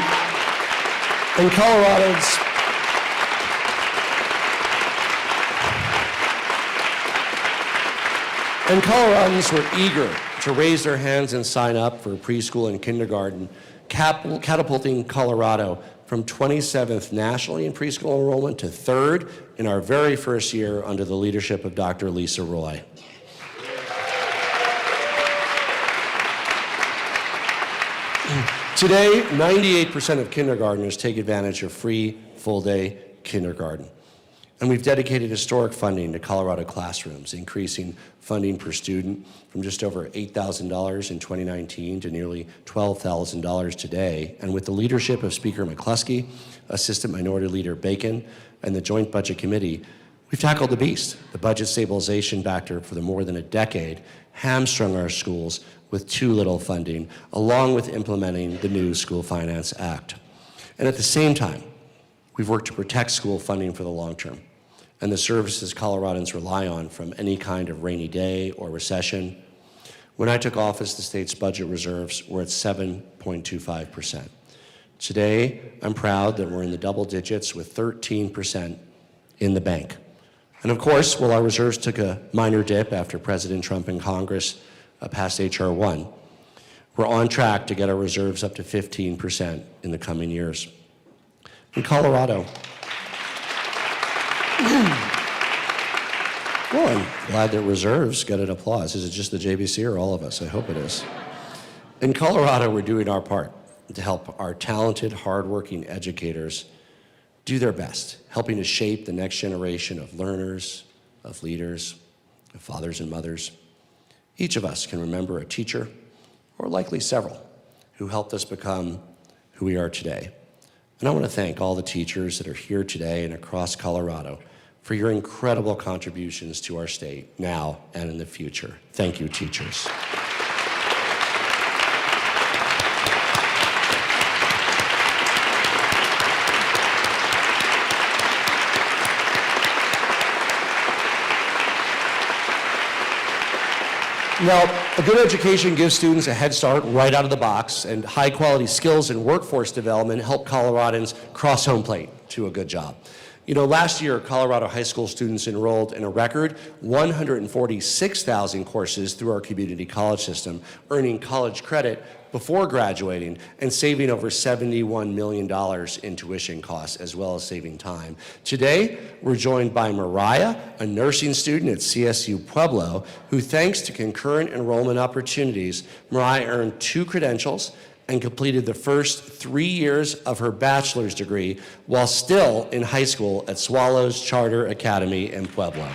Coloradans were eager to raise their hands and sign up for preschool and kindergarten, catapulting Colorado from 27th nationally in preschool enrollment to 3rd in our very first year under the leadership of Dr. Lisa Roy. Today, 98% of kindergartners take advantage of free full-day kindergarten. And we've dedicated historic funding to Colorado classrooms, increasing funding per student from just over $8,000 in 2019 to nearly $12,000 today. And with the leadership of Speaker McCluskey, Assistant Minority Leader Bacon, and the Joint Budget Committee, we've tackled the beast. The budget stabilization factor for more than a decade hamstrung our schools with too little funding, along with implementing the new School Finance Act. And at the same time, we've worked to protect school funding for the long term and the services Coloradans rely on from any kind of rainy day or recession. When I took office, the state's budget reserves were at 7.25%. Today, I'm proud that we're in the double digits with 13% in the bank. And of course, while our reserves took a minor dip after President Trump and Congress passed H.R. 1, we're on track to get our reserves up to 15% in the coming years. In Colorado, well, I'm glad that reserves get an applause. Is it just the JBC or all of us? I hope it is. In Colorado, we're doing our part to help our talented, hardworking educators do their best, helping to shape the next generation of learners, of leaders, of fathers and mothers. Each of us can remember a teacher, or likely several, who helped us become who we are today. And I want to thank all the teachers that are here today and across Colorado for your incredible contributions to our state now and in the future. Thank you, teachers. Now, a good education gives students a head start right out of the box, and high-quality skills and workforce development help Coloradans cross home plate to a good job. You know, last year, Colorado high school students enrolled in a record 146,000 courses through our community college system, earning college credit before graduating and saving over $71 million in tuition costs, as well as saving time. Today, we're joined by Mariah, a nursing student at CSU Pueblo, who, thanks to concurrent enrollment opportunities, Mariah earned 2 credentials and completed the first 3 years of her bachelor's degree while still in high school at Swallows Charter Academy in Pueblo.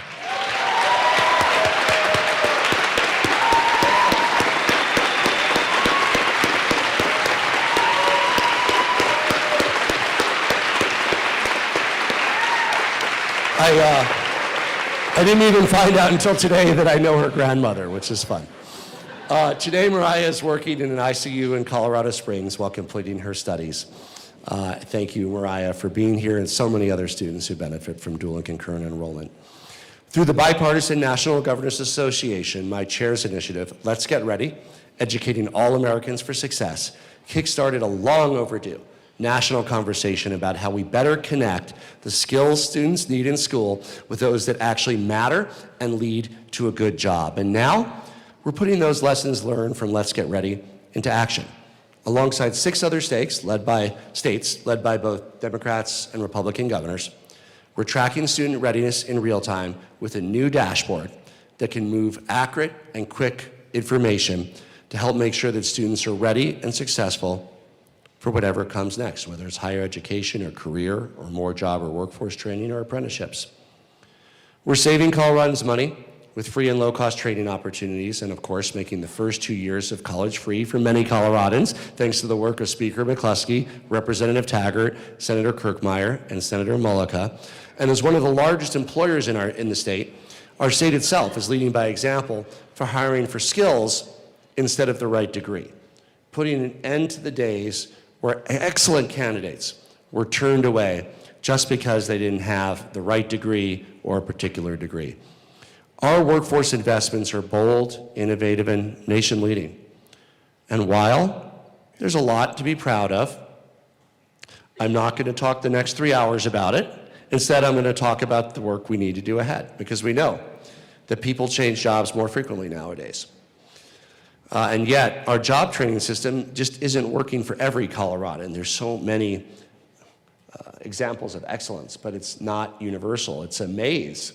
I didn't even find out until today that I know her grandmother, which is fun. Today, Mariah is working in an ICU in Colorado Springs while completing her studies. Thank you, Mariah, for being here, and so many other students who benefit from dual and concurrent enrollment. Through the bipartisan National Governors Association, my chair's initiative, Let's Get Ready, Educating All Americans for Success, kickstarted a long overdue national conversation about how we better connect the skills students need in school with those that actually matter and lead to a good job. And now, we're putting those lessons learned from Let's Get Ready into action. Alongside 6 other states led by both Democrats and Republican governors, we're tracking student readiness in real time with a new dashboard that can move accurate and quick information to help make sure that students are ready and successful for whatever comes next, whether it's higher education or career or more job or workforce training or apprenticeships. We're saving Coloradans money with free and low-cost training opportunities and, of course, making the first 2 years of college free for many Coloradans, thanks to the work of Speaker McCluskey, Representative Taggart, Senator Kirkmeyer, and Senator Mullica. And as one of the largest employers in the state, our state itself is leading by example for hiring for skills instead of the right degree, putting an end to the days where excellent candidates were turned away just because they didn't have the right degree or a particular degree. Our workforce investments are bold, innovative, and nation-leading. And while there's a lot to be proud of, I'm not going to talk the next 3 hours about it. Instead, I'm going to talk about the work we need to do ahead, because we know that people change jobs more frequently nowadays. And yet, our job training system just isn't working for every Coloradan. There's so many examples of excellence, but it's not universal. It's a maze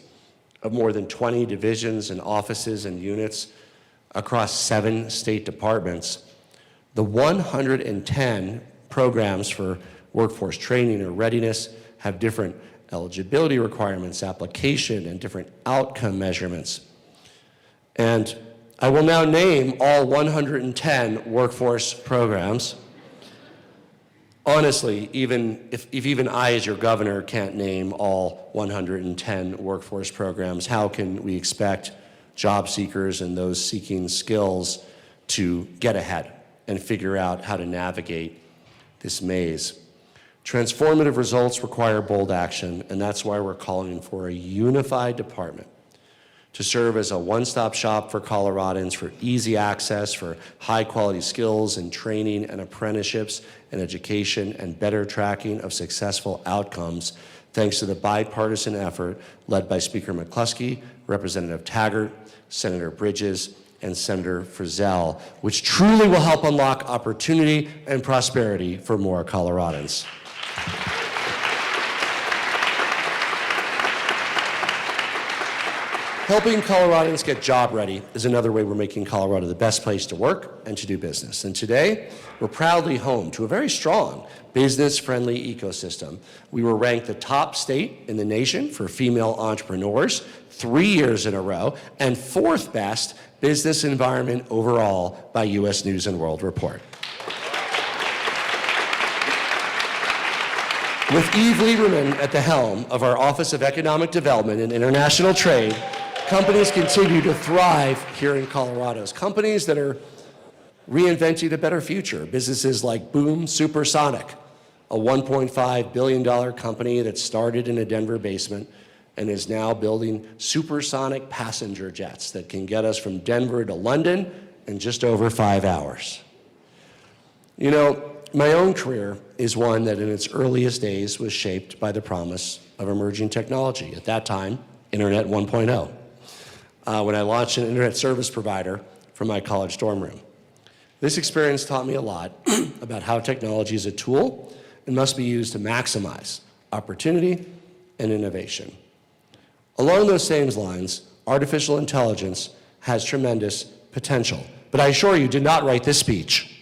of more than 20 divisions and offices and units across 7 state departments. The 110 programs for workforce training or readiness have different eligibility requirements, application, and different outcome measurements. And I will now name all 110 workforce programs. Honestly, if even I, as your governor, can't name all 110 workforce programs, how can we expect job seekers and those seeking skills to get ahead and figure out how to navigate this maze? Transformative results require bold action, and that's why we're calling for a unified department to serve as a one-stop shop for Coloradans for easy access, for high-quality skills and training and apprenticeships and education and better tracking of successful outcomes, thanks to the bipartisan effort led by Speaker McCluskey, Representative Taggart, Senator Bridges, and Senator Frizzell, which truly will help unlock opportunity and prosperity for more Coloradans. Helping Coloradans get job ready is another way we're making Colorado the best place to work and to do business. And today, we're proudly home to a very strong business-friendly ecosystem. We were ranked the top state in the nation for female entrepreneurs 3 years in a row, and 4th best business environment overall by U.S. News & World Report. With Eve Lieberman at the helm of our Office of Economic Development and International Trade, companies continue to thrive here in Colorado. Companies that are reinventing a better future. Businesses like Boom Supersonic, a $1.5 billion company that started in a Denver basement and is now building supersonic passenger jets that can get us from Denver to London in just over 5 hours. You know, my own career is one that in its earliest days was shaped by the promise of emerging technology. At that time, Internet 1.0. When I launched an internet service provider from my college dorm room. This experience taught me a lot about how technology is a tool and must be used to maximize opportunity and innovation. Along those same lines, artificial intelligence has tremendous potential, but I assure you, did not write this speech.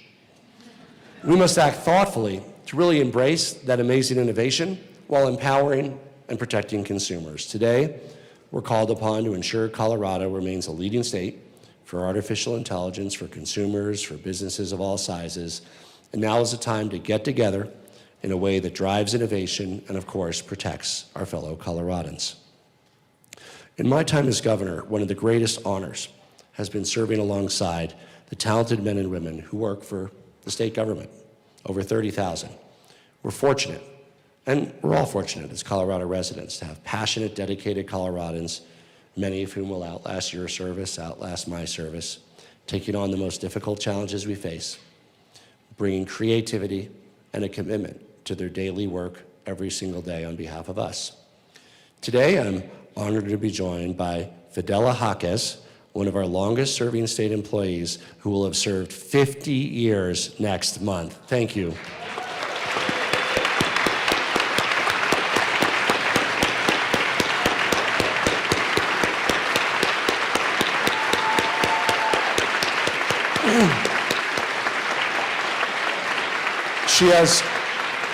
We must act thoughtfully to really embrace that amazing innovation while empowering and protecting consumers. Today, we're called upon to ensure Colorado remains a leading state for artificial intelligence, for consumers, for businesses of all sizes. And now is the time to get together in a way that drives innovation and, of course, protects our fellow Coloradans. In my time as governor, one of the greatest honors has been serving alongside the talented men and women who work for the state government, over 30,000. We're fortunate, and we're all fortunate as Colorado residents, to have passionate, dedicated Coloradans many of whom will outlast your service, outlast my service, taking on the most difficult challenges we face, bringing creativity and a commitment to their daily work every single day on behalf of us. Today, I'm honored to be joined by Fidela Jaques, one of our longest-serving state employees who will have served 50 years next month. Thank you.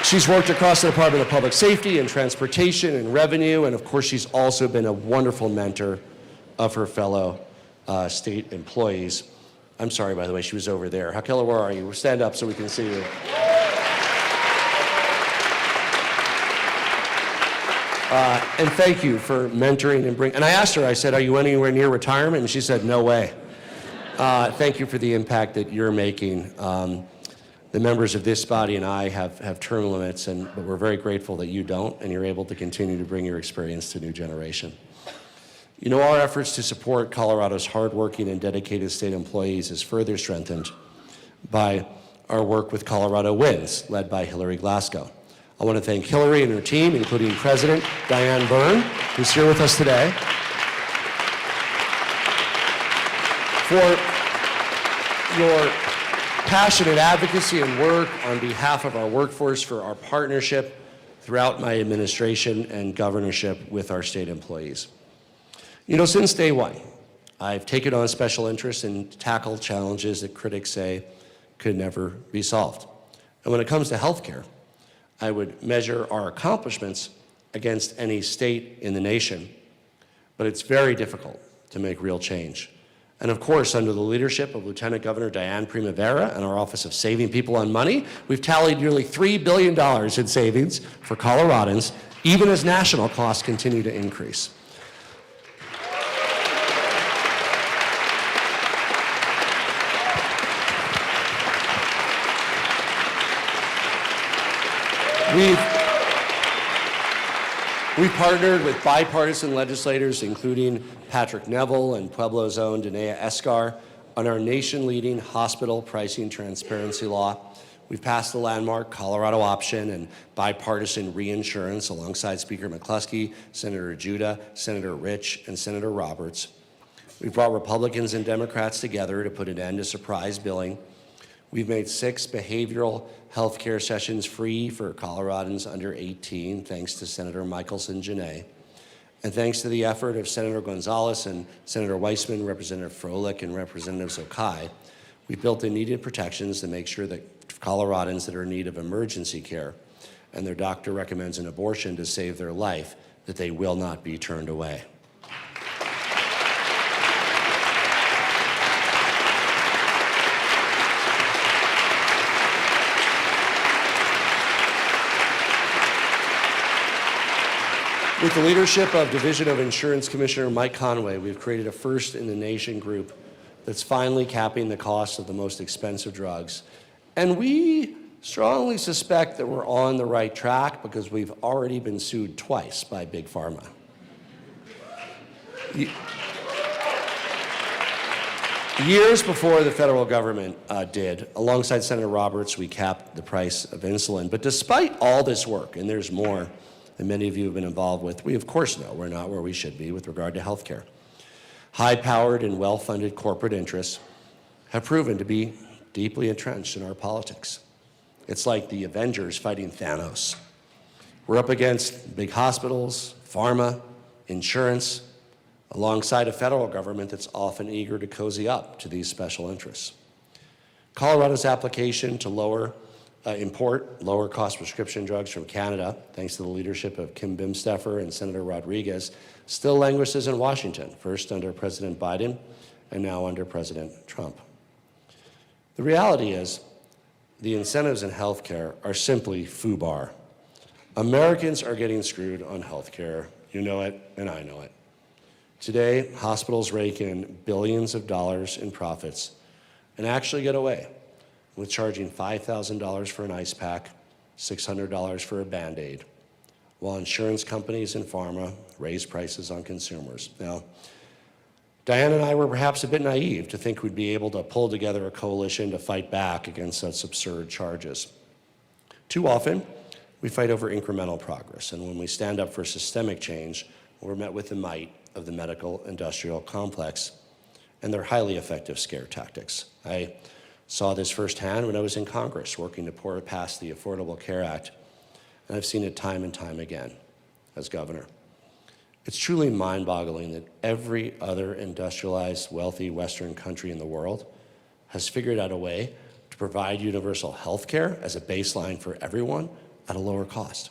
She's worked across the Department of Public Safety and Transportation and Revenue, and of course, she's also been a wonderful mentor of her fellow state employees. I'm sorry, by the way, she was over there. Hakela, where are you? Stand up so we can see you. And thank you for mentoring and bringing, and I asked her, I said, are you anywhere near retirement? And she said, no way. Thank you for the impact that you're making. The members of this body and I have term limits, but we're very grateful that you don't, and you're able to continue to bring your experience to a new generation. You know, our efforts to support Colorado's hardworking and dedicated state employees is further strengthened by our work with Colorado Wins, led by Hillary Glasgow. I want to thank Hillary and her team, including President Diane Byrne, who's here with us today, for your passionate advocacy and work on behalf of our workforce, for our partnership throughout my administration and governorship with our state employees. You know, since day one, I've taken on special interest and tackled challenges that critics say could never be solved. And when it comes to healthcare, I would measure our accomplishments against any state in the nation, but it's very difficult to make real change. And of course, under the leadership of Lieutenant Governor Diane Primavera and our Office of Saving People on Money, we've tallied nearly $3 billion in savings for Coloradans, even as national costs continue to increase. We've partnered with bipartisan legislators, including Patrick Neville and Pueblo's own Danea Escar, on our nation-leading hospital pricing transparency law. We've passed the landmark Colorado option and bipartisan reinsurance alongside Speaker McCluskey, Senator Judah, Senator Rich, and Senator Roberts. We've brought Republicans and Democrats together to put an end to surprise billing. We've made 6 behavioral health care sessions free for Coloradans under 18, thanks to Senator Michelson Janae. And thanks to the effort of Senator Gonzalez and Senator Weissman, Representative Froelich, and Representative Zokai, we've built in needed protections to make sure that Coloradans that are in need of emergency care and their doctor recommends an abortion to save their life, that they will not be turned away. With the leadership of Division of Insurance Commissioner Mike Conway, we've created a first-in-the-nation group that's finally capping the cost of the most expensive drugs. And we strongly suspect that we're on the right track because we've already been sued twice by Big Pharma. Years before the federal government did, alongside Senator Roberts, we capped the price of insulin. But despite all this work, and there's more that many of you have been involved with, we of course know we're not where we should be with regard to health care. High-powered and well-funded corporate interests have proven to be deeply entrenched in our politics. It's like the Avengers fighting Thanos. We're up against big hospitals, pharma, insurance, alongside a federal government that's often eager to cozy up to these special interests. Colorado's application to import lower-cost prescription drugs from Canada, thanks to the leadership of Kim Bimsteffer and Senator Rodriguez, still languishes in Washington, first under President Biden and now under President Trump. The reality is, the incentives in healthcare are simply FUBAR. Americans are getting screwed on healthcare. You know it, and I know it. Today, hospitals rake in billions of dollars in profits and actually get away with charging $5,000 for an ice pack, $600 for a Band-Aid, while insurance companies and pharma raise prices on consumers. Now, Diane and I were perhaps a bit naive to think we'd be able to pull together a coalition to fight back against such absurd charges. Too often, we fight over incremental progress, and when we stand up for systemic change, we're met with the might of the medical industrial complex and their highly effective scare tactics. I saw this firsthand when I was in Congress working to pour past the Affordable Care Act, and I've seen it time and time again as governor. It's truly mind-boggling that every other industrialized, wealthy Western country in the world has figured out a way to provide universal health care as a baseline for everyone at a lower cost.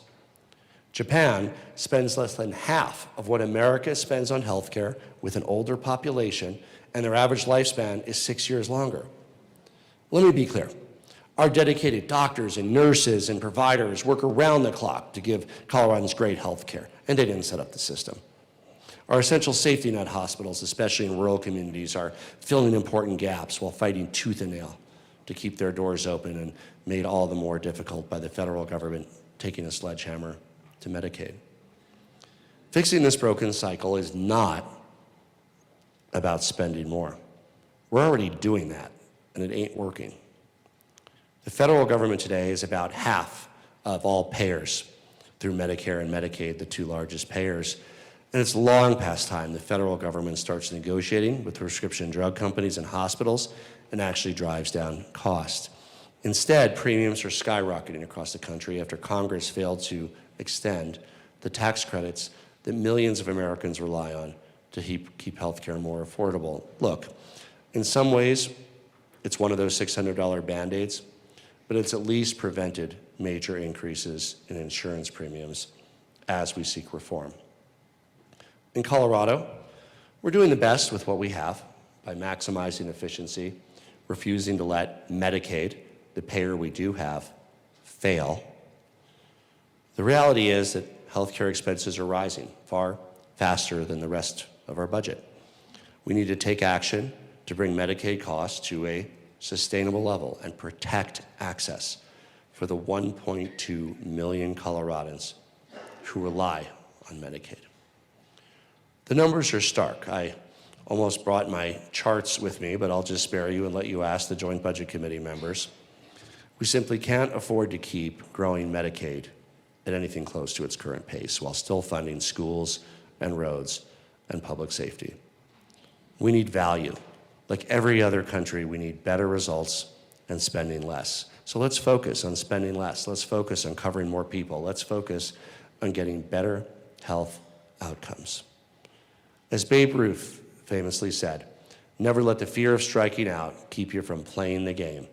Japan spends less than half of what America spends on health care with an older population, and their average lifespan is 6 years longer. Let me be clear. Our dedicated doctors and nurses and providers work around the clock to give Coloradans great health care, and they didn't set up the system. Our essential safety net hospitals, especially in rural communities, are filling important gaps while fighting tooth and nail to keep their doors open, and made all the more difficult by the federal government taking a sledgehammer to Medicaid. Fixing this broken cycle is not about spending more. We're already doing that, and it ain't working. The federal government today is about half of all payers through Medicare and Medicaid, the two largest payers. And it's long past time the federal government starts negotiating with prescription drug companies and hospitals and actually drives down cost. Instead, premiums are skyrocketing across the country after Congress failed to extend the tax credits that millions of Americans rely on to keep healthcare more affordable. Look, in some ways, it's one of those $600 Band-Aids, but it's at least prevented major increases in insurance premiums as we seek reform. In Colorado, we're doing the best with what we have by maximizing efficiency, refusing to let Medicaid, the payer we do have, fail. The reality is that healthcare expenses are rising far faster than the rest of our budget. We need to take action to bring Medicaid costs to a sustainable level and protect access for the 1.2 million Coloradans who rely on Medicaid. The numbers are stark. I almost brought my charts with me, but I'll just spare you and let you ask the Joint Budget Committee members. We simply can't afford to keep growing Medicaid at anything close to its current pace while still funding schools and roads and public safety. We need value. Like every other country, we need better results and spending less. So let's focus on spending less. Let's focus on covering more people. Let's focus on getting better health outcomes. As Babe Ruth famously said, never let the fear of striking out keep you from playing the game.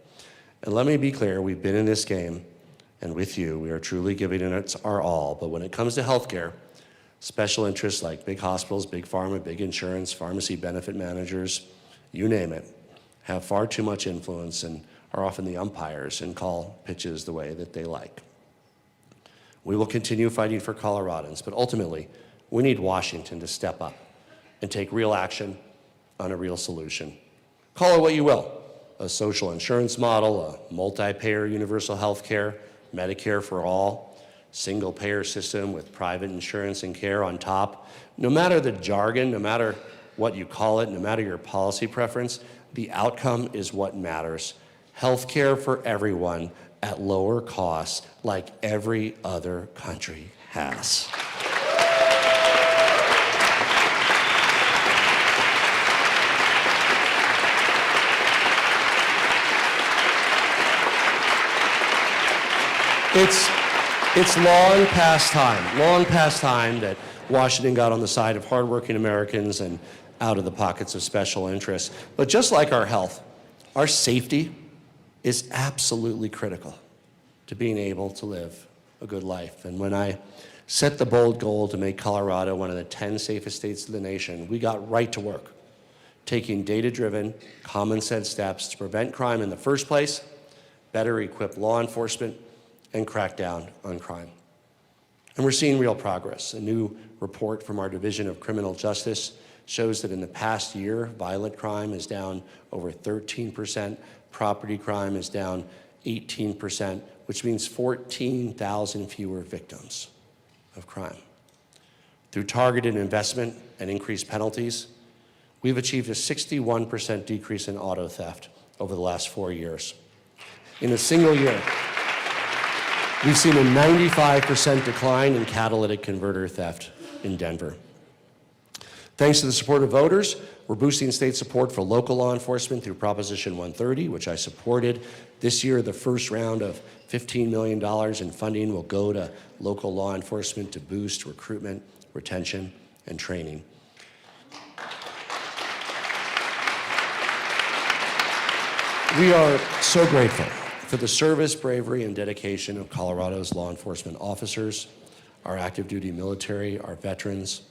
And let me be clear, we've been in this game, and with you, we are truly giving it our all. But when it comes to healthcare, special interests like big hospitals, big pharma, big insurance, pharmacy benefit managers, you name it, have far too much influence and are often the umpires and call pitches the way that they like. We will continue fighting for Coloradans, but ultimately, we need Washington to step up and take real action on a real solution. Call it what you will, a social insurance model, a multi-payer universal health care, Medicare for all, single-payer system with private insurance and care on top. No matter the jargon, no matter what you call it, no matter your policy preference, the outcome is what matters. Health care for everyone at lower costs like every other country has. It's long past time that Washington got on the side of hardworking Americans and out of the pockets of special interests. But just like our health, our safety is absolutely critical to being able to live a good life. And when I set the bold goal to make Colorado one of the 10 safest states of the nation, we got right to work, taking data-driven, common-sense steps to prevent crime in the first place, better equip law enforcement, and crack down on crime. And we're seeing real progress. A new report from our Division of Criminal Justice shows that in the past year, violent crime is down over 13%, property crime is down 18%, which means 14,000 fewer victims of crime. Through targeted investment and increased penalties, we've achieved a 61% decrease in auto theft over the last 4 years. In a single year, we've seen a 95% decline in catalytic converter theft in Denver. Thanks to the support of voters, we're boosting state support for local law enforcement through Proposition 130, which I supported. This year, the first round of $15 million in funding will go to local law enforcement to boost recruitment, retention, and training. We are so grateful for the service, bravery, and dedication of Colorado's law enforcement officers, our active duty military, our veterans.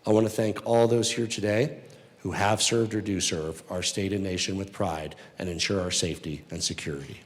I want to thank all those here today who have served or do serve our state and nation with pride and ensure our safety and security.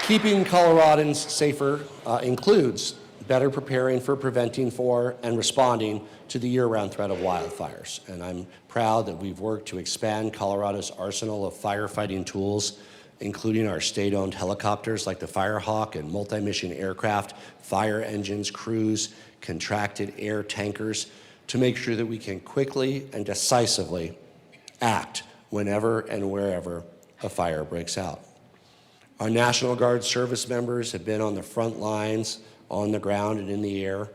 Keeping Coloradans safer includes better preparing for, preventing for, and responding to the year-round threat of wildfires. And I'm proud that we've worked to expand Colorado's arsenal of firefighting tools, including our state-owned helicopters like the Firehawk and multi-mission aircraft, fire engines, crews, contracted air tankers, to make sure that we can quickly and decisively act whenever and wherever a fire breaks out. Our National Guard service members have been on the front lines, on the ground and in the air,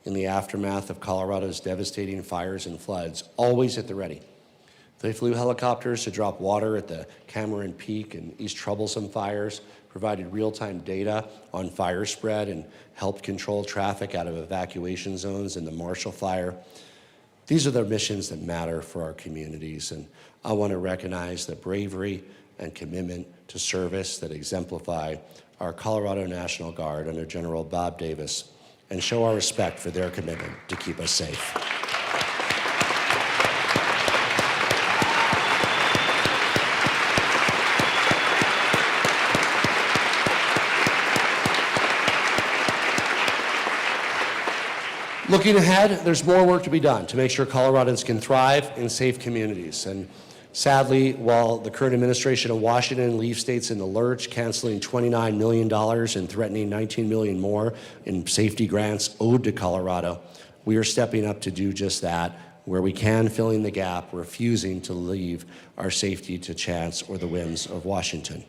in the aftermath of Colorado's devastating fires and floods, always at the ready. They flew helicopters to drop water at the Cameron Peak and East Troublesome fires, provided real-time data on fire spread, and helped control traffic out of evacuation zones in the Marshall Fire. These are the missions that matter for our communities, and I want to recognize the bravery and commitment to service that exemplify our Colorado National Guard under General Bob Davis, and show our respect for their commitment to keep us safe. Looking ahead, there's more work to be done to make sure Coloradans can thrive in safe communities. And sadly, while the current administration of Washington leaves states in the lurch, canceling $29 million and threatening $19 million more in safety grants owed to Colorado, we are stepping up to do just that, where we can, filling the gap, refusing to leave our safety to chance or the whims of Washington.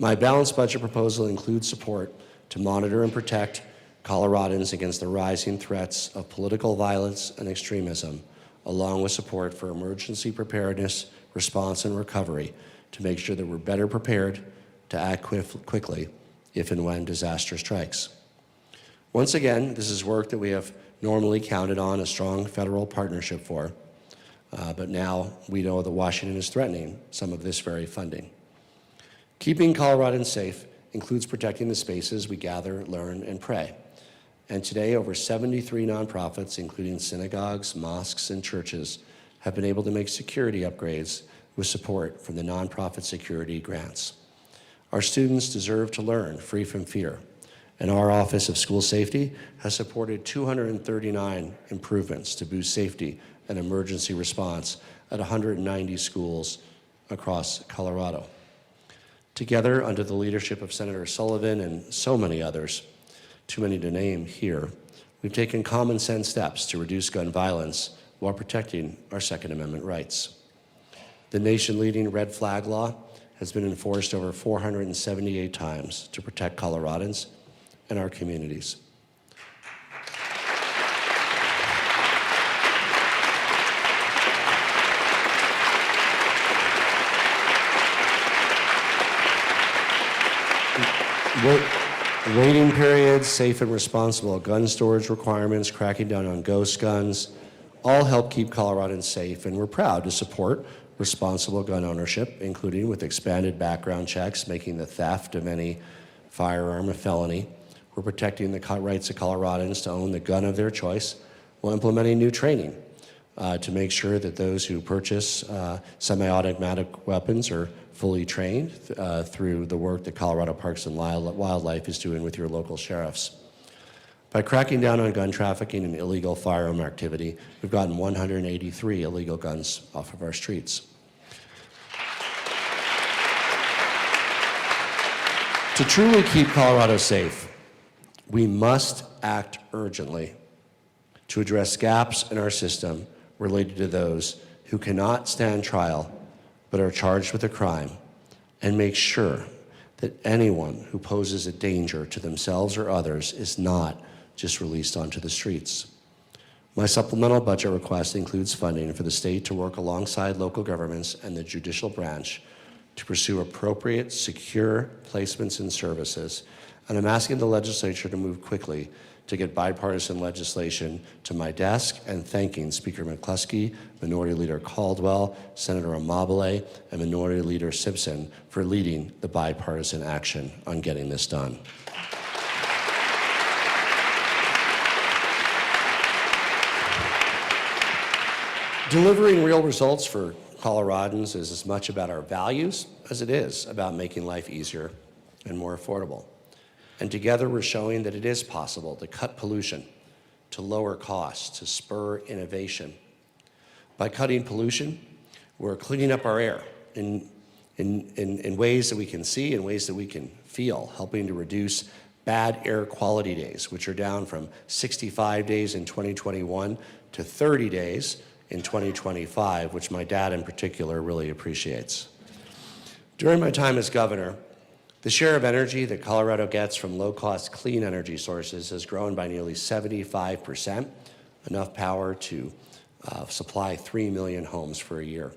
My balanced budget proposal includes support to monitor and protect Coloradans against the rising threats of political violence and extremism, along with support for emergency preparedness, response, and recovery to make sure that we're better prepared to act quickly if and when disaster strikes. Once again, this is work that we have normally counted on a strong federal partnership for, but now we know that Washington is threatening some of this very funding. Keeping Coloradans safe includes protecting the spaces we gather, learn, and pray. And today, over 73 nonprofits, including synagogues, mosques, and churches, have been able to make security upgrades with support from the nonprofit security grants. Our students deserve to learn free from fear, and our Office of School Safety has supported 239 improvements to boost safety and emergency response at 190 schools across Colorado. Together, under the leadership of Senator Sullivan and so many others, too many to name here, we've taken common sense steps to reduce gun violence while protecting our Second Amendment rights. The nation-leading red flag law has been enforced over 478 times to protect Coloradans and our communities. Waiting periods, safe and responsible gun storage requirements, cracking down on ghost guns, all help keep Coloradans safe, and we're proud to support responsible gun ownership, including with expanded background checks, making the theft of any firearm a felony. We're protecting the rights of Coloradans to own the gun of their choice while implementing new training to make sure that those who purchase semi-automatic weapons are fully trained through the work that Colorado Parks and Wildlife is doing with your local sheriffs. By cracking down on gun trafficking and illegal firearm activity, we've gotten 183 illegal guns off of our streets. To truly keep Colorado safe, we must act urgently to address gaps in our system related to those who cannot stand trial but are charged with a crime, and make sure that anyone who poses a danger to themselves or others is not just released onto the streets. My supplemental budget request includes funding for the state to work alongside local governments and the judicial branch to pursue appropriate, secure placements and services, and I'm asking the legislature to move quickly to get bipartisan legislation to my desk, and thanking Speaker McCluskey, Minority Leader Caldwell, Senator Amabile, and Minority Leader Simpson for leading the bipartisan action on getting this done. Delivering real results for Coloradans is as much about our values as it is about making life easier and more affordable. And together we're showing that it is possible to cut pollution, to lower costs, to spur innovation. By cutting pollution, we're cleaning up our air in ways that we can see and ways that we can feel, helping to reduce bad air quality days, which are down from 65 days in 2021 to 30 days in 2025, which my dad in particular really appreciates. During my time as governor, the share of energy that Colorado gets from low-cost clean energy sources has grown by nearly 75%, enough power to supply 3 million homes for a year.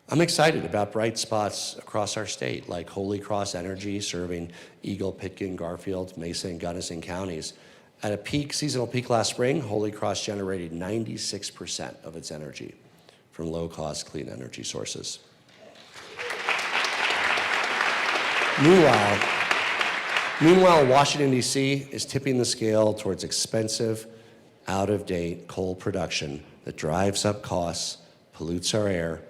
I'm excited about bright spots across our state, like Holy Cross Energy serving Eagle, Pitkin, Garfield, Mesa, and Gunnison counties. At a seasonal peak last spring, Holy Cross generated 96% of its energy from low-cost clean energy sources. Meanwhile, Washington, D.C. is tipping the scale towards expensive, out-of-date coal production that drives up costs, pollutes our air,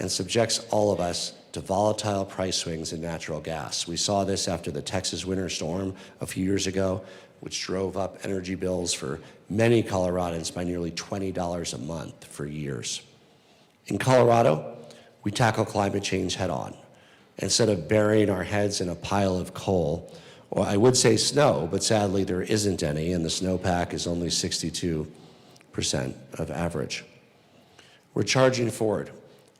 and subjects all of us to volatile price swings in natural gas. We saw this after the Texas winter storm a few years ago, which drove up energy bills for many Coloradans by nearly $20 a month for years. In Colorado, we tackle climate change head on. Instead of burying our heads in a pile of coal, or I would say snow, but sadly there isn't any, and the snowpack is only 62% of average. We're charging forward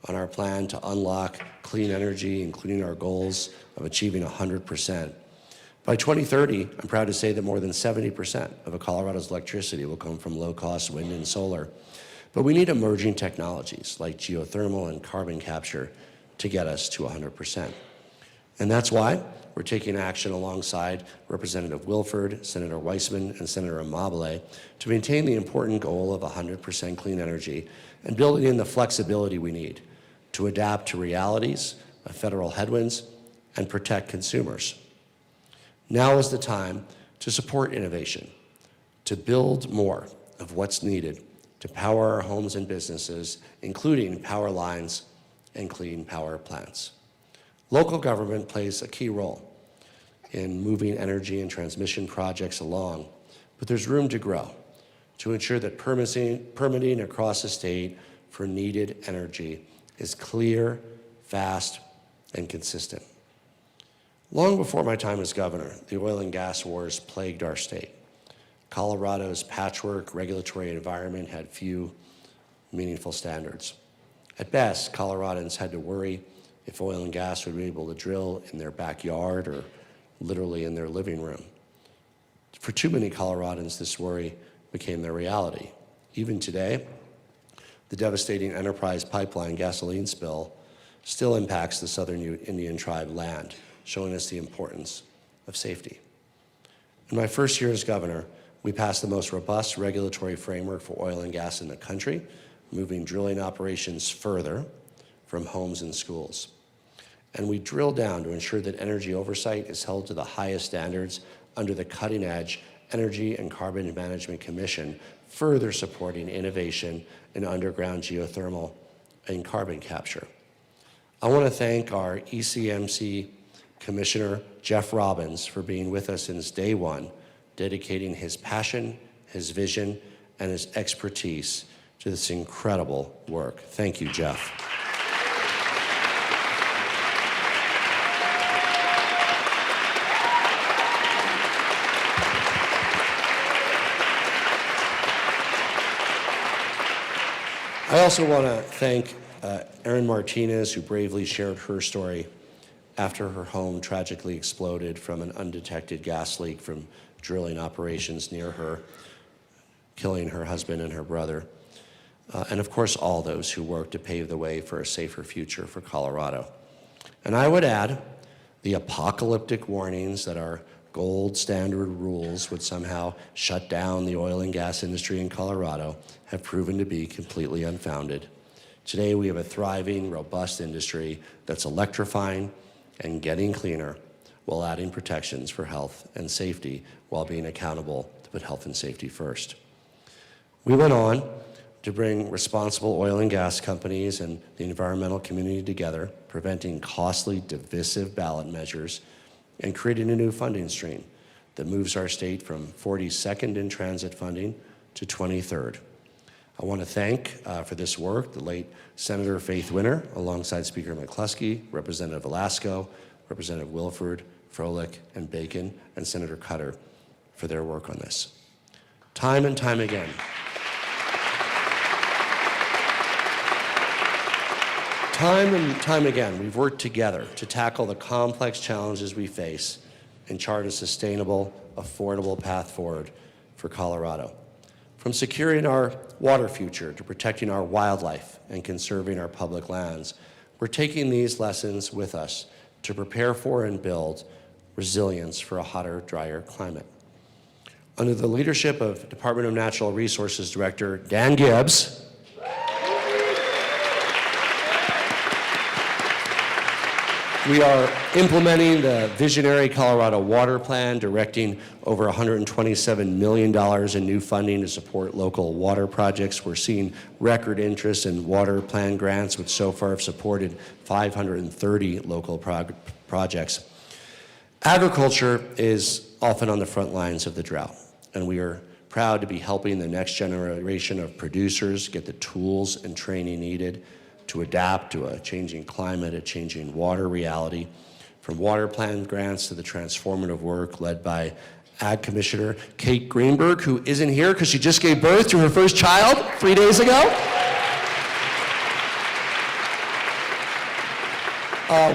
on our plan to unlock clean energy, including our goals of achieving 100%. By 2030, I'm proud to say that more than 70% of Colorado's electricity will come from low-cost wind and solar. But we need emerging technologies like geothermal and carbon capture to get us to 100%. And that's why we're taking action alongside Representative Wilford, Senator Weissman, and Senator Amabile to maintain the important goal of 100% clean energy and building in the flexibility we need to adapt to realities of federal headwinds and protect consumers. Now is the time to support innovation, to build more of what's needed to power our homes and businesses, including power lines and clean power plants. Local government plays a key role in moving energy and transmission projects along, but there's room to grow to ensure that permitting across the state for needed energy is clear, fast, and consistent. Long before my time as governor, the oil and gas wars plagued our state. Colorado's patchwork regulatory environment had few meaningful standards. At best, Coloradans had to worry if oil and gas would be able to drill in their backyard or literally in their living room. For too many Coloradans, this worry became their reality. Even today, the devastating Enterprise pipeline gasoline spill still impacts the southern Indian tribe land, showing us the importance of safety. In my first year as governor, we passed the most robust regulatory framework for oil and gas in the country, moving drilling operations further from homes and schools. And we drilled down to ensure that energy oversight is held to the highest standards under the cutting-edge Energy and Carbon Management Commission, further supporting innovation in underground geothermal and carbon capture. I want to thank our ECMC Commissioner, Jeff Robbins, for being with us since day one dedicating his passion, his vision, and his expertise to this incredible work. Thank you, Jeff. I also want to thank Erin Martinez, who bravely shared her story after her home tragically exploded from an undetected gas leak from drilling operations near her, killing her husband and her brother. And of course, all those who worked to pave the way for a safer future for Colorado. And I would add the apocalyptic warnings that our gold standard rules would somehow shut down the oil and gas industry in Colorado have proven to be completely unfounded. Today, we have a thriving, robust industry that's electrifying and getting cleaner while adding protections for health and safety while being accountable to put health and safety first. We went on to bring responsible oil and gas companies and the environmental community together, preventing costly, divisive ballot measures, and creating a new funding stream that moves our state from 42nd in transit funding to 23rd. I want to thank for this work the late Senator Faith Winter, alongside Speaker McCluskey, Representative Velasco, Representative Wilford, Froelich, and Bacon, and Senator Cutter for their work on this. Time and time again, we've worked together to tackle the complex challenges we face and chart a sustainable, affordable path forward for Colorado. From securing our water future to protecting our wildlife and conserving our public lands, we're taking these lessons with us to prepare for and build resilience for a hotter, drier climate. Under the leadership of Department of Natural Resources Director Dan Gibbs, we are implementing the visionary Colorado Water Plan, directing over $127 million in new funding to support local water projects. We're seeing record interest in water plan grants, which so far have supported 530 local projects. Agriculture is often on the front lines of the drought, and we are proud to be helping the next generation of producers get the tools and training needed to adapt to a changing climate, a changing water reality, from water plan grants to the transformative work led by Ag Commissioner Kate Greenberg, who isn't here because she just gave birth to her first child 3 days ago.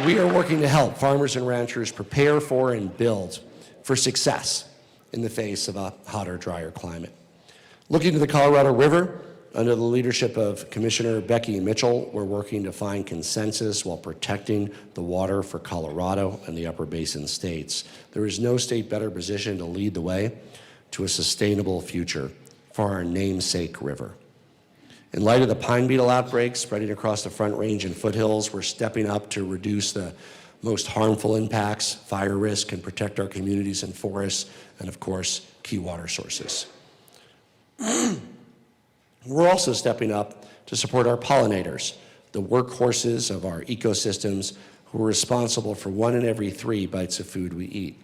We are working to help farmers and ranchers prepare for and build for success in the face of a hotter, drier climate. Looking to the Colorado River, under the leadership of Commissioner Becky Mitchell, we're working to find consensus while protecting the water for Colorado and the Upper Basin states. There is no state better positioned to lead the way to a sustainable future for our namesake river. In light of the pine beetle outbreak spreading across the Front Range and foothills, we're stepping up to reduce the most harmful impacts, fire risk, and protect our communities and forests, and of course, key water sources. We're also stepping up to support our pollinators, the workhorses of our ecosystems who are responsible for 1 in every 3 bites of food we eat.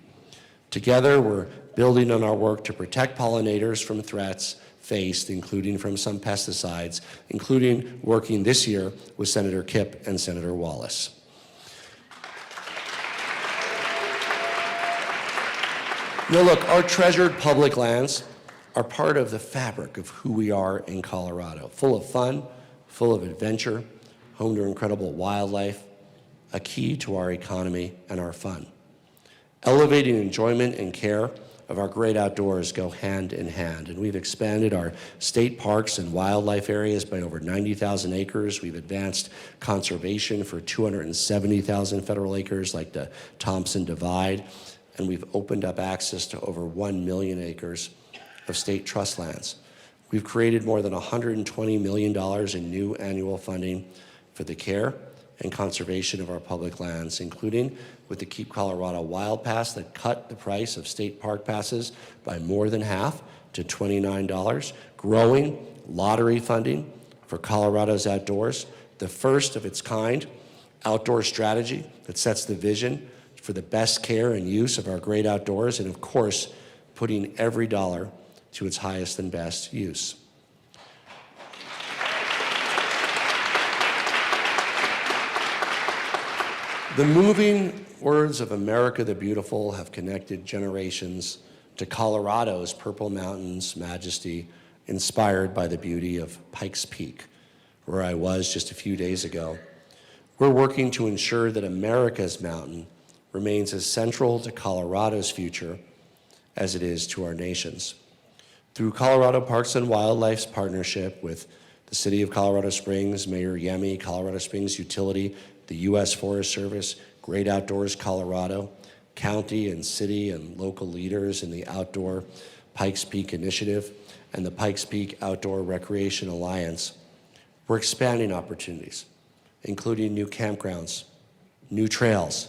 Together, we're building on our work to protect pollinators from threats faced, including from some pesticides, including working this year with Senator Kipp and Senator Wallace. Now look, our treasured public lands are part of the fabric of who we are in Colorado, full of fun, full of adventure, home to incredible wildlife, a key to our economy and our fun. Elevating enjoyment and care of our great outdoors go hand in hand, and we've expanded our state parks and wildlife areas by over 90,000 acres. We've advanced conservation for 270,000 federal acres like the Thompson Divide, and we've opened up access to over 1 million acres of state trust lands. We've created more than $120 million in new annual funding for the care and conservation of our public lands, including with the Keep Colorado Wild Pass that cut the price of state park passes by more than half to $29, growing lottery funding for Colorado's outdoors, the first of its kind outdoor strategy that sets the vision for the best care and use of our great outdoors, and of course, putting every dollar to its highest and best use. The moving words of America the Beautiful have connected generations to Colorado's Purple Mountains majesty, inspired by the beauty of Pikes Peak, where I was just a few days ago. We're working to ensure that America's mountain remains as central to Colorado's future as it is to our nation's. Through Colorado Parks and Wildlife's partnership with the City of Colorado Springs, Mayor Yemi, Colorado Springs Utility, the U.S. Forest Service, Great Outdoors Colorado, county and city and local leaders in the Outdoor Pikes Peak Initiative, and the Pikes Peak Outdoor Recreation Alliance, we're expanding opportunities, including new campgrounds, new trails,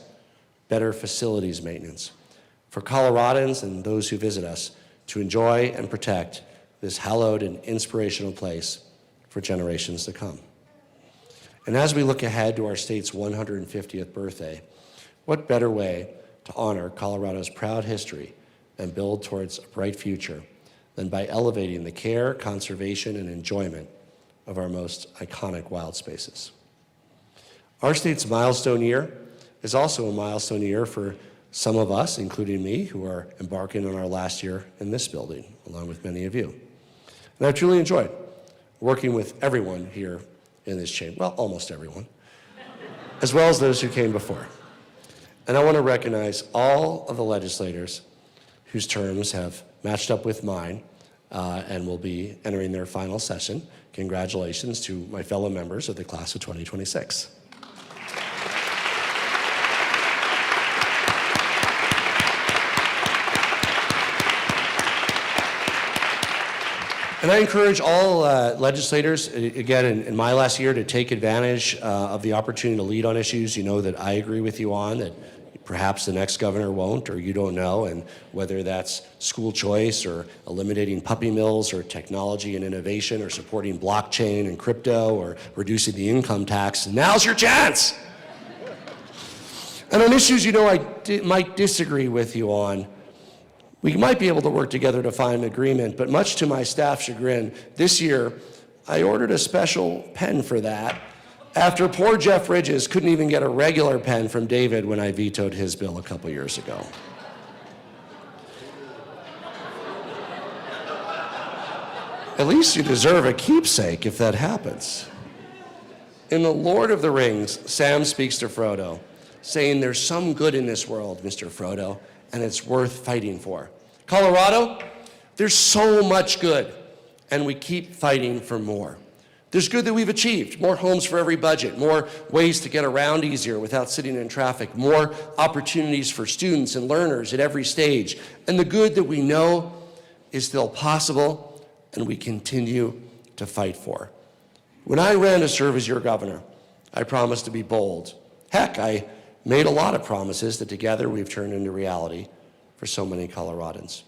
better facilities maintenance, for Coloradans and those who visit us to enjoy and protect this hallowed and inspirational place for generations to come. And as we look ahead to our state's 150th birthday, what better way to honor Colorado's proud history and build towards a bright future than by elevating the care, conservation, and enjoyment of our most iconic wild spaces. Our state's milestone year is also a milestone year for some of us, including me, who are embarking on our last year in this building, along with many of you. And I've truly enjoyed working with everyone here in this chamber, well, almost everyone, as well as those who came before. And I want to recognize all of the legislators whose terms have matched up with mine and will be entering their final session. Congratulations to my fellow members of the class of 2026. And I encourage all legislators, again, in my last year, to take advantage of the opportunity to lead on issues you know that I agree with you on, that perhaps the next governor won't, or you don't know, and whether that's school choice or eliminating puppy mills or technology and innovation or supporting blockchain and crypto or reducing the income tax, now's your chance. And on issues you know I might disagree with you on, we might be able to work together to find an agreement, but much to my staff's chagrin, this year I ordered a special pen for that after poor Jeff Ridges couldn't even get a regular pen from David when I vetoed his bill a couple years ago. At least you deserve a keepsake if that happens. In The Lord of the Rings, Sam speaks to Frodo, saying there's some good in this world, Mr. Frodo, and it's worth fighting for. Colorado, there's so much good, and we keep fighting for more. There's good that we've achieved, more homes for every budget, more ways to get around easier without sitting in traffic, more opportunities for students and learners at every stage, and the good that we know is still possible and we continue to fight for. When I ran to serve as your governor, I promised to be bold. Heck, I made a lot of promises that together we've turned into reality for so many Coloradans.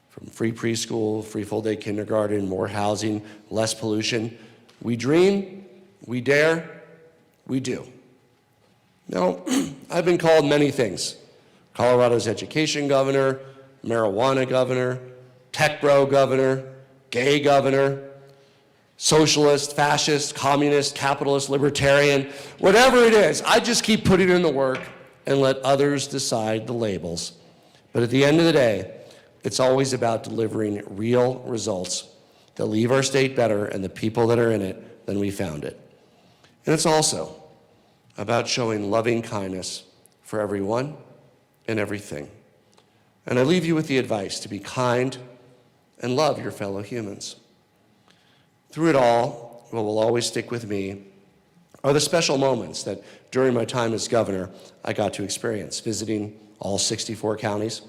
From free preschool, free full-day kindergarten, more housing, less pollution. We dream, we dare, we do. Now, I've been called many things. Colorado's education governor, marijuana governor, tech bro governor, gay governor, socialist, fascist, communist, capitalist, libertarian, whatever it is, I just keep putting in the work and let others decide the labels. But at the end of the day, it's always about delivering real results that leave our state better and the people that are in it than we found it. And it's also about showing loving kindness for everyone and everything. And I leave you with the advice to be kind and love your fellow humans. Through it all, what will always stick with me are the special moments that during my time as governor, I got to experience, visiting all 64 counties,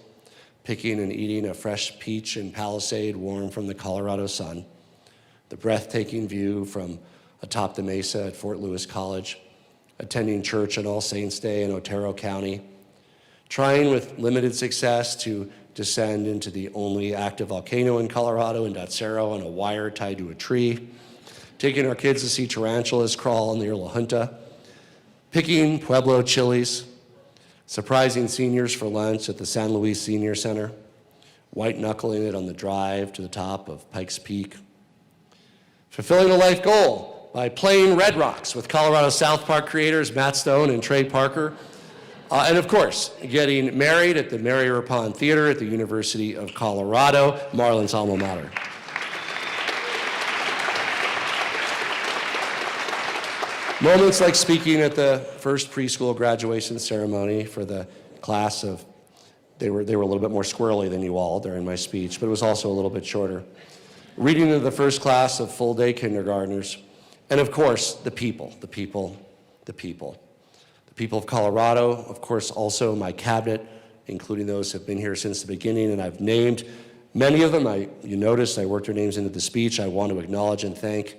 picking and eating a fresh peach in Palisade warm from the Colorado sun, the breathtaking view from atop the mesa at Fort Lewis College, attending church on All Saints Day in Otero County, trying with limited success to descend into the only active volcano in Colorado in Dotsero on a wire tied to a tree, taking our kids to see tarantulas crawl near La Junta, picking Pueblo chilies, surprising seniors for lunch at the San Luis Senior Center, white-knuckling it on the drive to the top of Pikes Peak. Fulfilling a life goal by playing Red Rocks with Colorado South Park creators Matt Stone and Trey Parker. And of course, getting married at the Marrier Pond Theater at the University of Colorado, Marlon's alma mater. Moments like speaking at the first preschool graduation ceremony for the class of, they were a little bit more squirrely than you all during my speech, but it was also a little bit shorter. Reading to the first class of full-day kindergartners, and of course, the people of Colorado, of course, also my cabinet, including those who have been here since the beginning, and I've named many of them. You noticed I worked their names into the speech. I want to acknowledge and thank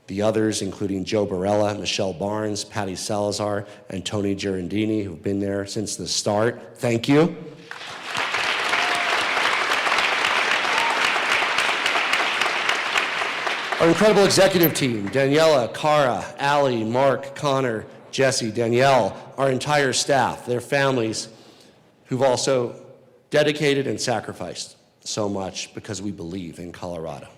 the others, including Joe Barella, Michelle Barnes, Patty Salazar, and Tony Girandini, who've been there since the start. Thank you. Our incredible executive team, Daniela, Cara, Allie, Mark, Connor, Jesse, Danielle, our entire staff, their families, who've also dedicated and sacrificed so much because we believe in Colorado.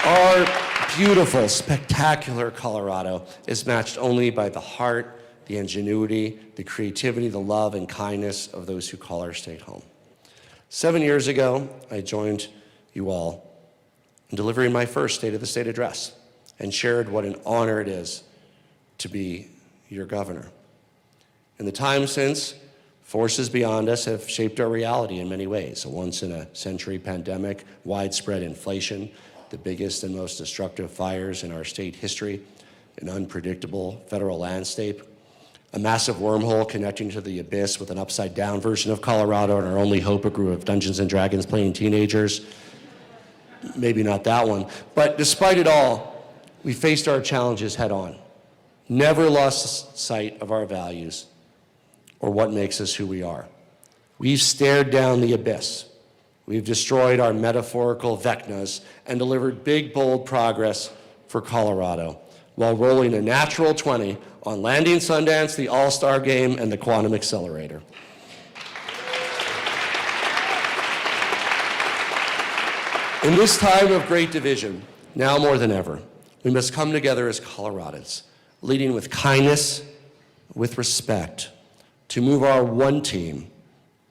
Our beautiful, spectacular Colorado is matched only by the heart, the ingenuity, the creativity, the love, and kindness of those who call our state home. 7 years ago, I joined you all in delivering my first State of the State address and shared what an honor it is to be your governor. In the time since, forces beyond us have shaped our reality in many ways. A once-in-a-century pandemic, widespread inflation, the biggest and most destructive fires in our state history, an unpredictable federal landscape, a massive wormhole connecting to the abyss with an upside-down version of Colorado, and our only hope, a group of Dungeons and Dragons playing teenagers. Maybe not that one. But despite it all, we faced our challenges head on, never lost sight of our values or what makes us who we are. We've stared down the abyss. We've destroyed our metaphorical Vecnas and delivered big, bold progress for Colorado while rolling a natural 20 on Landing Sundance, the All-Star Game, and the Quantum Accelerator. In this time of great division, now more than ever, we must come together as Coloradans, leading with kindness, with respect, to move our one team,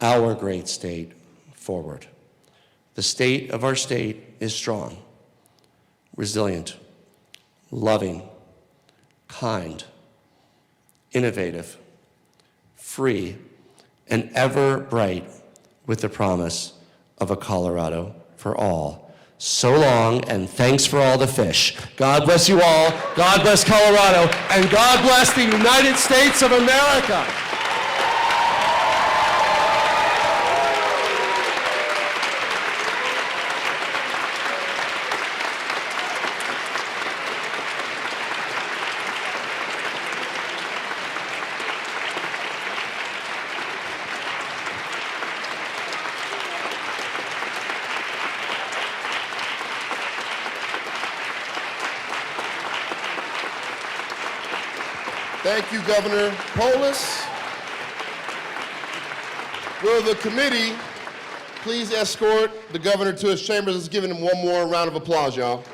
our great state, forward. The state of our state is strong, resilient, loving, kind, innovative, free, and ever bright with the promise of a Colorado for all. So long, and thanks for all the fish. God bless you all, God bless Colorado, and God bless the United States of America. Thank you, Governor Polis. Will the committee please escort the governor to his chambers? Let's give him one more round of applause, y'all.